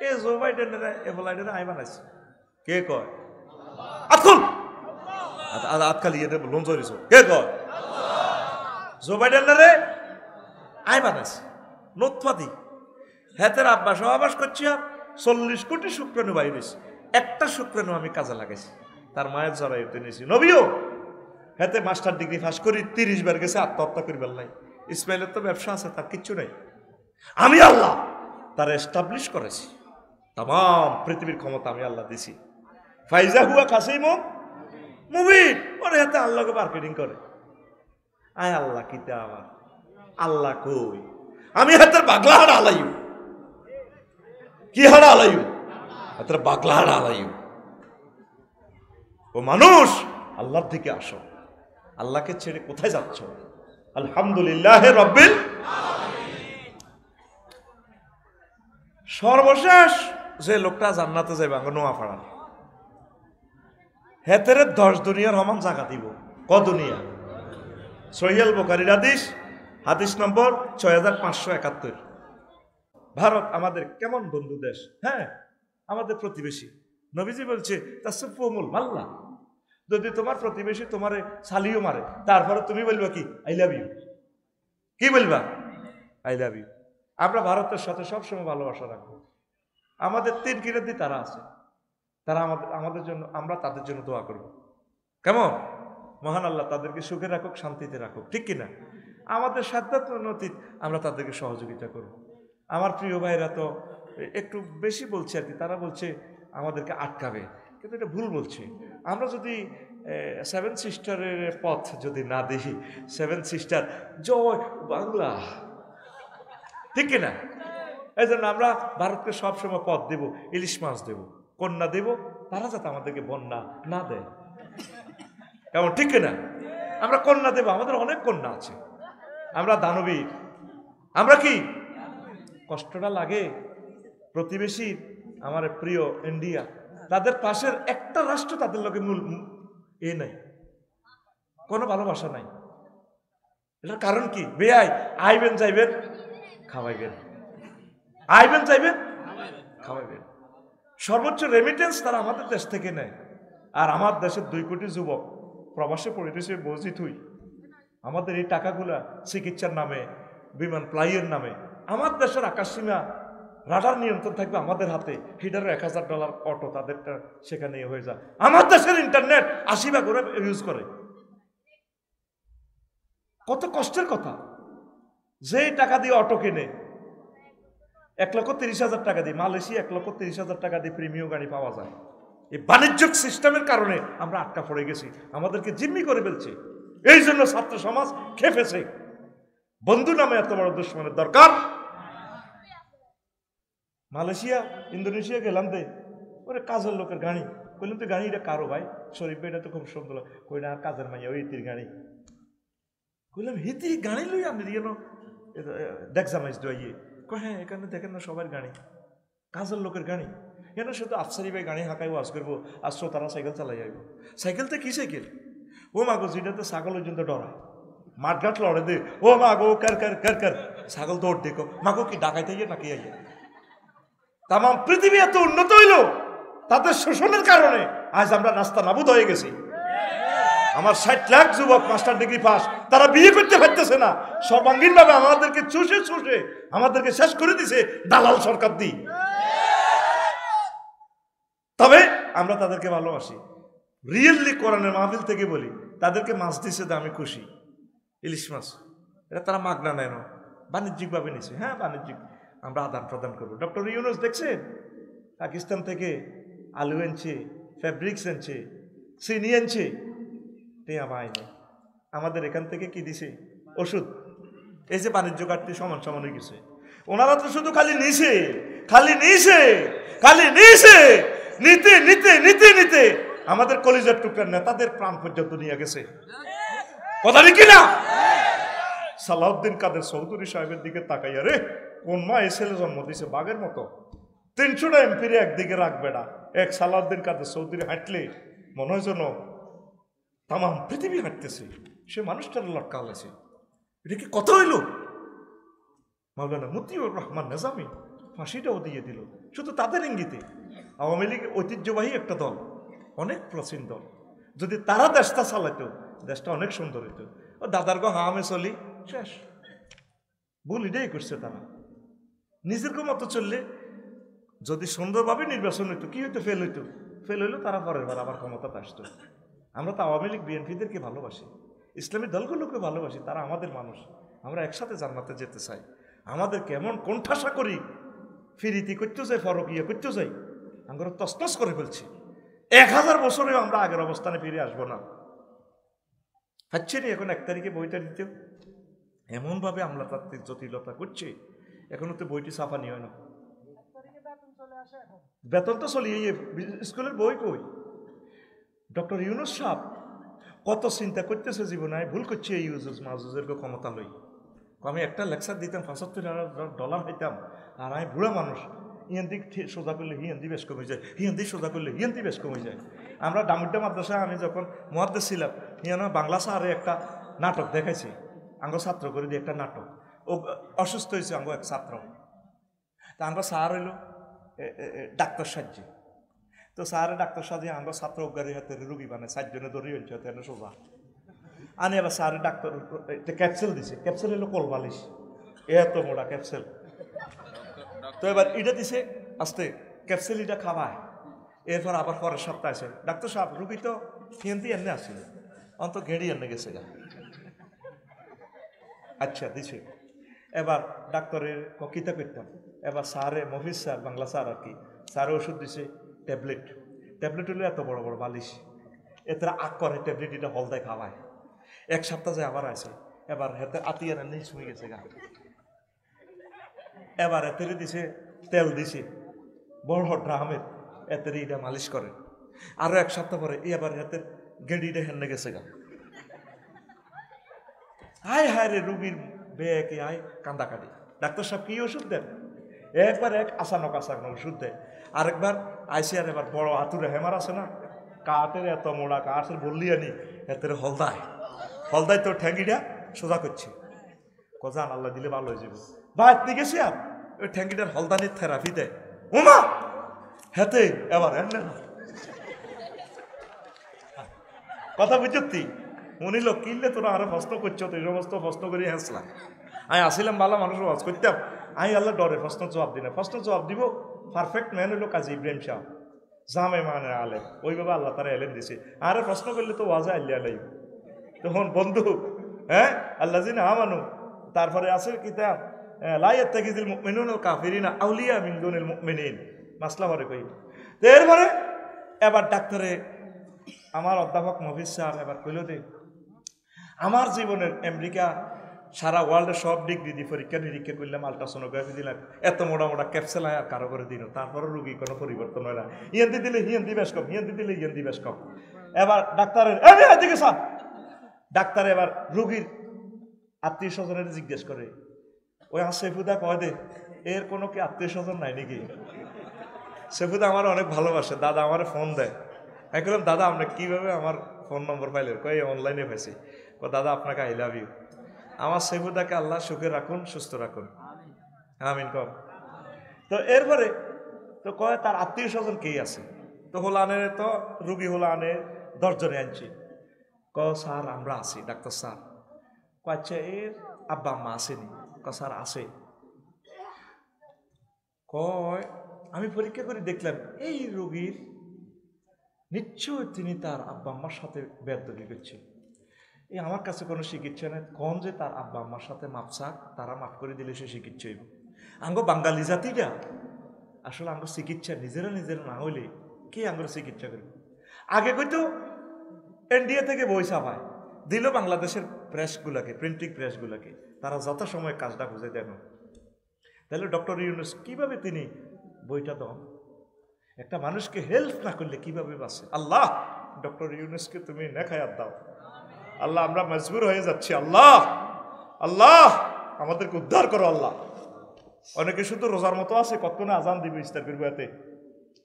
এ জো বাইডেনের এভলাইডের আই বানাইছি। কে কয়? আতকুল আতকালি এর লোন জরিছো। কে কয়? জো বাইডেনের আই বানাইছি নুতফা দি। হেতের আব্বা সহবাস করছি, 40 কোটি শুক্রাণু বাইর হয়েছে, একটা শুক্রাণু আমি কাজে লাগাইছি। তার মায়ের জরায়ুতে নিয়েছি। নবীও হাতে মাস্টার ডিগ্রি পাস করি 30 বার গেছে, আত্মহত্যা করিবার নাই। ইসমাইলের তো ব্যবসা আছে, তার কিচ্ছু নেই। আমি আল্লাহ তারা এস্টাবলিশ করেছি, তাম পৃথিবীর ক্ষমতা আমি আল্লাহ দিছি। ফাইজা হুয়া কাসিম মুবিন, ওর হাতে আল্লাহকে মার্কেটিং করে। আয় আল্লাহ কিতা আমার আল্লাহ কই, আমি হাতের বাগলা হাড় আলাইও, কি হাড় আলাইও, হাতের বাগলা হাড় আলাইও। ও মানুষ, আল্লাহর দিকে আসো, আল্লাহকে ছেড়ে কোথায় যাচ্ছ? আলহামদুলিল্লাহ রাব্বিল আলামিন। সর্বশেষ যে লোকটা জান্নাতে যাইবে আঙ্গ নোয়াপাড়া, হেতেরে 10 দুনিয়ার সমান জায়গা দিব। ক দুনিয়া? সহিহ বুখারীর হাদিস, হাদিস নম্বর 6571। ভারত আমাদের কেমন বন্ধু দেশ, হ্যাঁ আমাদের প্রতিবেশী। নবীজি বলছে তাসফুমুল মাল্লা, যদি তোমার প্রতিবেশী তোমারে সালিও মারে, তারপরে তুমি বলবা কি? I love you. কি বলবা? I love you. আমরা ভারতের সাথে সবসময় ভালোবাসা রাখবো। আমাদের 3 কিরাতি তারা আছে, তারা আমাদের জন্য, আমরা তাদের জন্য দোয়া করব। কেমন? মহান আল্লাহ তাদেরকে সুখে রাখুক, শান্তিতে রাখুক, ঠিক কিনা? আমাদের সাধ্যাত্মনতীত আমরা তাদেরকে সহযোগিতা করব। আমার প্রিয় ভাইরা তো একটু বেশি বলছে আর কি, তারা বলছে আমাদেরকে আটকাবে, কিন্তু এটা ভুল বলছে। আমরা যদি 7 সিস্টারের পথ যদি না দেখি, 7 সিস্টার জয় বাংলা, ঠিক কিনা? এই জন্য আমরা ভারতকে সবসময় পথ দেব, ইলিশ মাছ দেব, কন্যা দেব, তারা যাতে আমাদেরকে বন্যা না দেয়। কেমন, ঠিক কিনা? আমরা কন্যা দেব, আমাদের অনেক কন্যা আছে, আমরা দানবীর। আমরা কি কষ্টটা লাগে প্রতিবেশী, আমার প্রিয় ইন্ডিয়া, তাদের পাশের একটা রাষ্ট্র তাদের লোকে মূল নাই, কোনো ভালোবাসা নাই। এটার কারণ কি? বেআই আইবেন যাইবেন খাওয়াইবেন, আইবেন যাইবেন খাওয়াইবেন। সর্বোচ্চ রেমিটেন্স তারা আমাদের দেশ থেকে নেয়। আর আমার দেশের 2 কোটি যুবক প্রবাসে পড়িতেছে বজিত হই। আমাদের এই টাকাগুলা চিকিৎসার নামে, বিমান ফ্লাইয়ের নামে, আমার দেশের আকাশসীমা রাডার নিয়ন্ত্রণ থাকবে আমাদের হাতে। হিটারও $1000 অটো তাদেরটা সেখানে হয়ে যায়। আমার দেশের ইন্টারনেট 80 ভাগ করে ইউজ করে। কত কষ্টের কথা! যে টাকা দিয়ে অটো কেনে, 1,30,000 টাকা দিয়ে, মালয়েশিয়া 1,30,000 টাকা দিয়ে প্রিমিয়াম গাড়ি পাওয়া যায়। এই বাণিজ্যিক সিস্টেমের কারণে আমরা আটকা পড়ে গেছি, আমাদেরকে জিম্মি করে ফেলছে। এই জন্য ছাত্র সমাজ খেপেছে। বন্ধু নামে এত বড় দুশ্মনের দরকার? মালয়েশিয়া, ইন্দোনেশিয়া গেলাম দে, ওরে কাজের লোকের গাড়ি, বললাম তো গাড়িটা কারো ভাই? শরীফ ভাই, এটা তো খুব সুন্দর। কই না, কাজের মাইয়া, ওই হিতির গাড়ি। বললাম হিতি গাড়ি লই আমি কেন দেখজামাইজ দোয়াইয়ে? হ্যাঁ, এখানে দেখেন না সবার গাড়ি, কাজের লোকের গাড়ি। কেন শুধু আফসারি ভাই গাড়ি হাঁকাই ওয়াজ করবো, আর তারা সাইকেল চালাই যাইব। সাইকেলতে কি সাইকেল? ও মাগো, যেটাতে ছাগল পর্যন্ত ডরায়, মাঠঘাট লড়ে দে, ও মাগো কার কার কার কার, ছাগল দৌড় দেখো, মাগো কি ডাকাইতে গিয়ে নাকি আইয়া। তাম পৃথিবী এত উন্নত হইল তাদের শোষণের কারণে, আজ আমরা নাস্তা নাবুদ হয়ে গেছি। আমার 60 লাখ যুবক মাস্টার ডিগ্রি পাস, তারা বিয়ে করতে পারতেছে না। সর্বাঙ্গীন ভাবে আমাদেরকে চুষে চুষে আমাদেরকে শেষ করে দিছে দালাল সরকার দি। তবে আমরা তাদেরকে ভালোবাসি, রিয়েলি কোরআনের মাহফিল থেকে বলি, তাদেরকে মাছ দিছে, আমি খুশি। ইলিশ মাছ এটা তারা মাগনা নেয় না, বাণিজ্যিক ভাবে নিছে। হ্যাঁ, বাণিজ্যিক আমরা আদান প্রদান করবো। ডক্টর ইউনুস দেখছেন পাকিস্তান থেকে আলু এনেছে, ফেব্রিক্স এনেছে, চিনি এনেছে, টেয়া পায়নি। আমাদের এখান থেকে কি দিছে? ওষুধ। এই যে বাণিজ্য ঘাটতি সমান সমান হয়ে গেছে। ওনারা তো শুধু খালি নিছে, খালি নিছে, খালি নিছে, নিতে নিতে নিতে নিতে আমাদের কলিজার টুকরার নেতাদের প্রাণ পর্যন্ত নিয়ে গেছে। কথা কি না? সালাউদ্দিন কাদের চৌধুরী সাহেবের দিকে তাকাইয়া, রে কোন মা এই ছেলে জন্ম দিছে বাঘের মতো, 300টা এমপিরে একদিকে রাখবে না। এক সালাউদ্দিন কাদের চৌধুরী হাঁটলে মনে হয় যেন তাম পৃথিবী হাঁটতেছে। সে মানুষটার লটকা হলেছে। এটা কি কথা হইল? মাওলানা মতিউর রহমান নিজামী ফাঁসিটাও দিয়ে দিল শুধু তাদের ইঙ্গিতে। আওয়ামী লীগ ঐতিহ্যবাহী একটা দল, অনেক প্রাচীন দল। যদি তারা দেশটা চালাইতো, দেশটা অনেক সুন্দর হইতো। ও দাদার গো হামে চলি শেষ। ভুল এটাই করছে তারা। নিজের মতো চললে যদি সুন্দরভাবে নির্বাচন হইতো, কি হইতো? ফেল হইতো। ফেল হইলো তারা পরের বার আবার ক্ষমতাতে আসতো। আমরা তো আওয়ামী লীগ বিএনপিদেরকে ভালোবাসি, ইসলামী দলগুলোকে ভালোবাসি, তারা আমাদের মানুষ, আমরা একসাথে জান্নাতে যেতে চাই। আমাদের কেমন কোণঠাসা করি, ফিরিতি করতেও যাই, ফরকিয়া করতেও যাই, আমরা তসনস করে ফেলছি। 1000 বছরেও আমরা আগের অবস্থানে ফিরে আসবো না। হচ্ছে নি এখন 1 তারিখে বইটা দিতেও এমনভাবে আমলাতান্ত্রিক জটিলতা করছে, এখনো তো বইটি ছাপানি হয় না। বেতন তো চলিয়ে স্কুলের বই কই? ডক্টর ইউনূস সাহেব কত চিন্তা করতেছে জীবনে, ভুল করছে এই ইউজুজ মাজুজের ক্ষমতা লই। আমি একটা লেকচার দিতাম, $75 হইতাম, আর আমি বুড়া মানুষ, হিন্দি সোজা করলে হিন্দি বেশ কমে যায়, হিন্দি সোজা করলে হিন্দি বেশ কমে যায়। আমরা ডামুড্ডা মাদ্রাসায় আমি যখন মুহাদ্দিস ছিলাম, বাংলা স্যারে একটা নাটক দেখাইছি, আঙ্গ ছাত্র করে দিয়ে একটা নাটক, ও অসুস্থ হয়েছে আঙ্গ এক ছাত্র, তা আঙ্গ স্যার হইল ডাক্তার সাহায্যে, তো স্যারে ডাক্তার সাজিয়ে আঙ্গ ছাত্র গাড়ি হাতে রুগী বানায়, 4 জনে ধরে হয়েছে তেনে সোজা আনি। আবার স্যারে ডাক্তার ক্যাপসেল দিছে, ক্যাপসেল হলো কোলবালিশ, এত মোটা ক্যাপসেল। তো এবার এটা দিছে আস্তে, ক্যাপসেল এটা খাওয়ায়। এরপর আবার পরের সপ্তাহে আছে, ডাক্তার সাহেব রুগী তো হিন্দি এনে আসছিল, অন্ত ঘেড়ি এনে গেছে গা। আচ্ছা দিছে। এবার ডাক্তারের কিতা করতাম, এবার স্যারে মফিজ স্যার, বাংলা স্যার আর কি, স্যারে ওষুধ দিছে ট্যাবলেট, ট্যাবলেট হলো এত বড় বড় বালিশ, এতে আগ করে ট্যাবলেট এটা হলদায় খাওয়ায়। 1 সপ্তাহ যায় আবার আছে, এবার হেতে আতিয়ার নিয়ে শুয়ে গেছে গা। এবার এতে দিছে তেল দিছে বড় ড্রামের, এতে এটা মালিশ করে। আরো 1 সপ্তাহ পরে এবার হাতে গেড়িটা হেনে গেছে গা। হায় হায় রে, রুগীর বেকে আয় কান্দাকাটি। ডাক্তার সাহেব কি ওষুধ দেন? একবার আসানক ওষুধ দেয়। আরেকবার আইসি, আর এবার বড় আতুরে হেমার আছে না, কাঠের এত মোড়া কাঠের বললি আনি, এতের হলদায় হলদায় তোর ঠ্যাঙ্গিটা সোজা করছে। কজান আল্লাহ দিলে ভালো হয়ে যাবে। ভাই আপনি গেছি আর ওই ঠ্যাঙ্গিটার হলদানির থেরাপি দেয়। ওমা হেতে এবার এমন কথা বুঝতি উনি লোক কিনলে তোরা আরো প্রশ্ন করছো, তো এই সমস্ত প্রশ্ন করে হাসলাম। আমি আসিলাম ভালো মানুষ ওয়াজ করতাম, আমি আল্লাহ ডরে প্রশ্ন জবাব দিই না। প্রশ্ন জবাব দিব পারফেক্ট ম্যান হইলো কাজী ইব্রাহিম শাহ, জামে মানে আলেম, ওইভাবে আল্লাহ তারা এলেম দিছে। আরে প্রশ্ন করলে তো ওয়াজে আল্লাহ আলাই তখন বন্ধু, হ্যাঁ আল্লাহ জিনা আমানু। তারপরে আছে কিতাব লা ইয়াত্তাখিযুল মুমিনুনা কাফিরিনা আউলিয়া মিন দুনিল মুমিনিন, মাসলা পরে কই। এরপরে এবার ডাক্তারে আমার অধ্যাপক মফিজ সাহেব এবার কইল দে, আমার জীবনের আমেরিকা সারা ওয়ার্ল্ডের সব ডিগ্রি দিয়ে পরীক্ষা নিরীক্ষা করলাম, আলট্রাসোনোগ্রাফি দিলাম, এত মোটা মোটা ক্যাপসেল আর কারো করে দিল, তারপরে রুগী কোনো পরিবর্তন হয় না। হিন্দি দিলে হিন্দি বেশ কম, হিন্দি দিলে হিন্দি বেশ কম। এবার ডাক্তারের এদিকে সব ডাক্তার এবার রুগীর আত্মীয় স্বজনের জিজ্ঞেস করে, ওই সেফুদা কয় দে এর কোনো কি আত্মীয় স্বজন নাই নাকি? সেফুদা আমার অনেক ভালোবাসে, দাদা আমার ফোন দেয়। আমি বললাম দাদা আপনি কীভাবে আমার ফোন নম্বর পাইলেন? কই অনলাইনে পাইছি। ও দাদা আপনাকে আই লাভ ইউ। আমার সেফুদাকে আল্লাহ সুখে রাখুন, সুস্থ রাখুন, আমিন কর। তো এরপরে তো কয় তার আত্মীয় স্বজন কে আছে? তো হোলানে তো রুগী হোলানে 10 জনে আনছি। ক স্যার আমরা আছি ডাক্তার স্যার। আচ্ছা এর আব্বা আম্মা আসেনি? ক স্যার আছে। কয় আমি পরীক্ষা করে দেখলাম এই রোগীর নিশ্চয় তিনি তার আব্বা আম্মার সাথে বেয়াদবি করছে। এই আমার কাছে কোনো চিকিৎসা নেই, কোন যে তার আব্বা আম্মার সাথে মাপসাক, তারা মাফ করে দিলে সে চিকিৎসা হইব। আঙ্গ বাঙালি জাতিটা আসলে আঙ্গ চিকিৎসা নিজেরা না হইলে কে আঙ্গুর চিকিৎসা করবে? আগে কইতো ইন্ডিয়া থেকে বই ছাপায় দিল বাংলাদেশের প্রেসগুলাকে, প্রিন্টিং প্রেসগুলাকে, তারা যথাসময়ে কাজটা খুঁজে দেন। তাহলে ডক্টর ইউনূস কিভাবে তিনি বইটা দেন? একটা মানুষকে হেল্প না করলে কিভাবে বাঁচে? আল্লাহ ডক্টর ইউনূসকে তুমি নেখায়াত দাও আল্লাহ, আমরা মজবুর হয়ে যাচ্ছি। আল্লাহ আল্লাহ আমাদেরকে উদ্ধার করো আল্লাহ। অনেকে শুধু রোজার মতো আছে, কতক্ষণে আজান দিবে ইস্তার করবো, এতে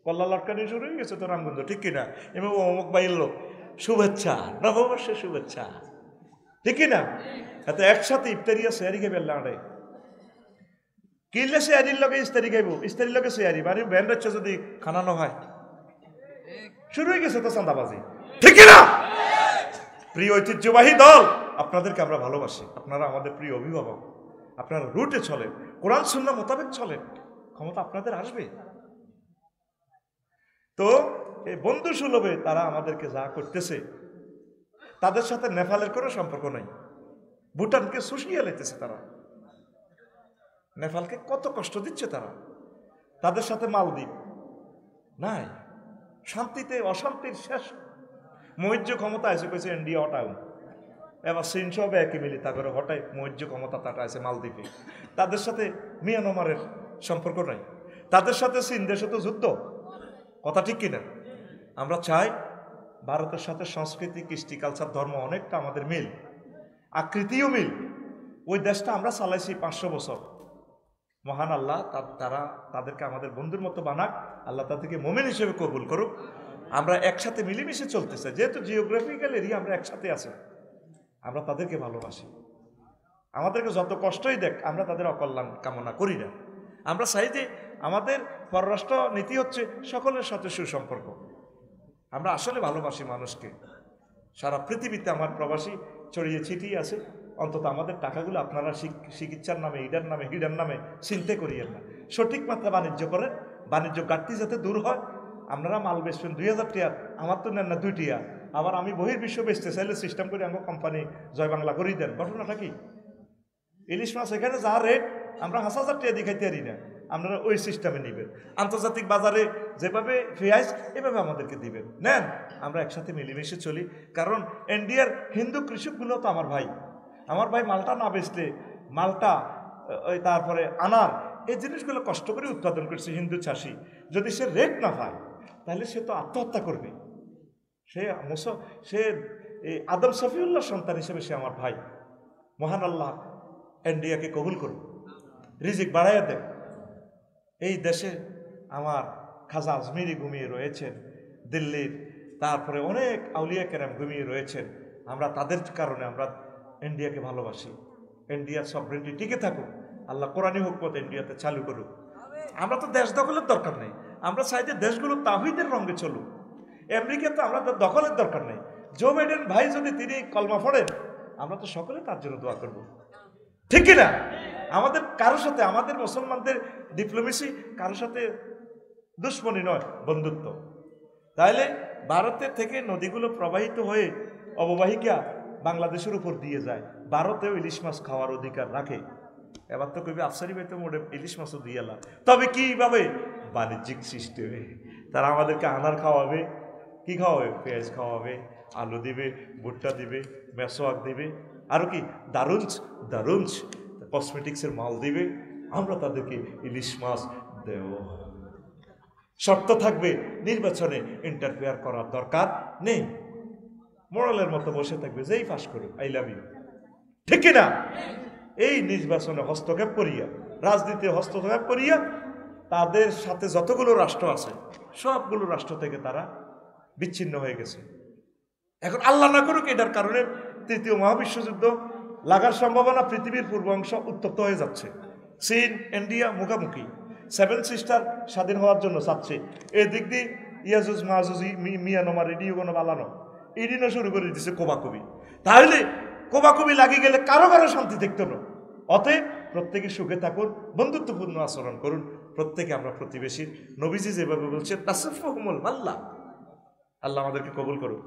কল্লা লটকানি শুরু হয়ে গেছে তো রামগন্ধ, ঠিক কিনা? এমন অমুক বাইল লোক শুভেচ্ছা, নববর্ষের শুভেচ্ছা, ঠিক কিনা? এত একসাথে ইফতারিয়া শেয়ারি খাইবে আল্লাহ কিনলে শেয়ারির লগে ইস্তারি খাইব, ইস্তারির লগে শেয়ারি মানে ব্যান্ড হচ্ছে যদি খানানো হয়, শুরু হয়ে গেছে তো চাঁদাবাজি, ঠিক কিনা? প্রিয় ঐতিহ্যবাহী দল, আপনাদেরকে আমরা ভালোবাসি, আপনারা আমাদের প্রিয় অভিভাবক, আপনারা রুটে চলেন, কোরআন সুন্নাহ মোতাবেক চলেন, ক্ষমতা আপনাদের আসবে। তো এই বন্ধু সুলভে তারা আমাদেরকে যা করতেছে, তাদের সাথে নেপালের কোনো সম্পর্ক নাই। ভুটানকে শুষিয়ে লেতেছে তারা, নেপালকে কত কষ্ট দিচ্ছে তারা। তাদের সাথে মালদ্বীপ নাই, শান্তিতে অশান্তির শেষ। মৌর্য ক্ষমতা আছে কইছে ইন্ডিয়া হটাও, এবার চীন সব একই মিলি তা করে হটাই মৌর্য ক্ষমতা তাটা আছে মালদ্বীপে। তাদের সাথে মিয়ানমারের সম্পর্ক নাই, তাদের সাথে চীন দেশে তো যুদ্ধ, কথা ঠিক কিনা? আমরা চাই ভারতের সাথে সংস্কৃতি, কৃষ্টি, কালচার, ধর্ম অনেকটা আমাদের মিল, আকৃতিও মিল। ওই দেশটা আমরা চালাইছি 500 বছর। মহান আল্লাহ তাদেরকে আমাদের বন্ধুর মতো বানাক, আল্লাহ তাদেরকে মুমিন হিসেবে কবুল করুক। আমরা একসাথে মিলেমিশে চলতেছে, যেহেতু জিওগ্রাফিক্যাল এরিয়া আমরা একসাথে আছি, আমরা তাদেরকে ভালোবাসি। আমাদেরকে যত কষ্টই দেখ, আমরা তাদের অকল্যাণ কামনা করি না। আমরা চাই যে আমাদের পররাষ্ট্র নীতি হচ্ছে সকলের সাথে সুসম্পর্ক। আমরা আসলে ভালোবাসি মানুষকে। সারা পৃথিবীতে আমার প্রবাসী ছড়িয়ে ছিটিয়ে আছে, অন্তত আমাদের টাকাগুলো আপনারা চিকিৎসার নামে, ইডার নামে, হিডার নামে চিন্তা করিয়েন না। সঠিক মাত্রা বাণিজ্য করেন, বাণিজ্য ঘাটতি যাতে দূর হয়। আপনারা মাল বেচবেন 2000 টাকা, আমার তো নেন না 2 টাকা, আবার আমি বহির্বিশ্ব বেচতে চাইলে সিস্টেম করে আমার কোম্পানি জয় বাংলা করেই দেন। ঘটনাটা কি? ইলিশ মাছ এখানে যা রেট, আমরা 1000 টাকা দিয়ে খাইতে পারি না, আপনারা ওই সিস্টেমে নেবেন। আন্তর্জাতিক বাজারে যেভাবে পেঁয়াজ এভাবে আমাদেরকে দিবেন, নেন। আমরা একসাথে মিলেমিশে চলি, কারণ ইন্ডিয়ার হিন্দু কৃষকগুলো তো আমার ভাই। আমার ভাই মালটা না বেচলে, মালটা ওই তারপরে আনার এই জিনিসগুলো কষ্ট করে উৎপাদন করছে হিন্দু চাষি, যদি সে রেট না পায় তাহলে সে তো আত্মহত্যা করবে। সে আদম শফিউল্লাহ সন্তান হিসেবে সে আমার ভাই। মহান আল্লাহ ইন্ডিয়াকে কবুল করুন, রিজিক বাড়াইয়া দেন। এই দেশে আমার খাজা আজমিরি ঘুমিয়ে রয়েছেন, দিল্লির তারপরে অনেক আউলিয়া কেরাম ঘুমিয়ে রয়েছেন। আমরা তাদের কারণে আমরা ইন্ডিয়াকে ভালোবাসি। ইন্ডিয়ার সভরেন্টি টিকে থাকুক, আল্লাহ কোরআনী হুকুমত ইন্ডিয়াতে চালু করুক। আমরা তো দেশ দখলের দরকার নেই, আমরা চাই যে দেশগুলো তাওহীদের রঙে চলুক। আমেরিকা তো আমরা দখলের দরকার নেই। জো বাইডেন ভাই যদি তিনি কলমা পড়েন, আমরা তো সকলে তার জন্য দোয়া করব, ঠিক কিনা? আমাদের কারোর সাথে, আমাদের মুসলমানদের ডিপ্লোমেসি কারোর সাথে দুশ্মনী নয়, বন্ধুত্ব। তাইলে ভারতের থেকে নদীগুলো প্রবাহিত হয়ে অববাহিকা বাংলাদেশের উপর দিয়ে যায়, ভারতেও ইলিশ মাছ খাওয়ার অধিকার রাখে। এবার তো কবি আফসারি ভাই তো মোটে ইলিশ মাছও দিয়ে এলাম, তবে কিভাবে? বাণিজ্যিক সিস্টেমে। তারা আমাদেরকে আনার খাওয়াবে, কি খাওয়াবে? পেঁয়াজ খাওয়াবে, আলু দিবে, ভুট্টা দিবে, মেসোয়াক দিবে, আরও কি দারুঞ্জ কসমেটিক্সের মাল দিবে। আমরা তাদেরকে ইলিশ মাছ দেব। শর্ত থাকবে নির্বাচনে ইন্টারফেয়ার করার দরকার নেই। মোরালের মতো বসে থাকবে, যেই পাস করুক আই লাভ ইউ, ঠিক কিনা? এই নির্বাচনে হস্তক্ষেপ করিয়া, রাজনীতি হস্তক্ষেপ করিয়া তাদের সাথে যতগুলো রাষ্ট্র আছে সবগুলো রাষ্ট্র থেকে তারা বিচ্ছিন্ন হয়ে গেছে। এখন আল্লাহ না করুক এটার কারণে তৃতীয় মহাবিশ্বযুদ্ধ লাগার সম্ভাবনা, পৃথিবীর পূর্ব অংশ উত্তপ্ত হয়ে যাচ্ছে। চীন ইন্ডিয়া মুখামুখি, 7 সিস্টার স্বাধীন হওয়ার জন্য চাচ্ছে। এই দিক দিয়ে ইয়াজুজ মাহুজ মিয়ানমার এডিও কোনো বালানো এডিনও শুরু করে দিচ্ছে কোবাকবি। তাহলে কোবাকবি লাগিয়ে গেলে কারো শান্তি দেখতো না। অতএব প্রত্যেকে সুখে থাকুন, বন্ধুত্বপূর্ণ আচরণ করুন, প্রত্যেকে আমরা প্রতিবেশীর। নবীজি যেভাবে বলছে তাসাফহুমুল মাল্লা, আল্লাহ আমাদেরকে কবুল করুন।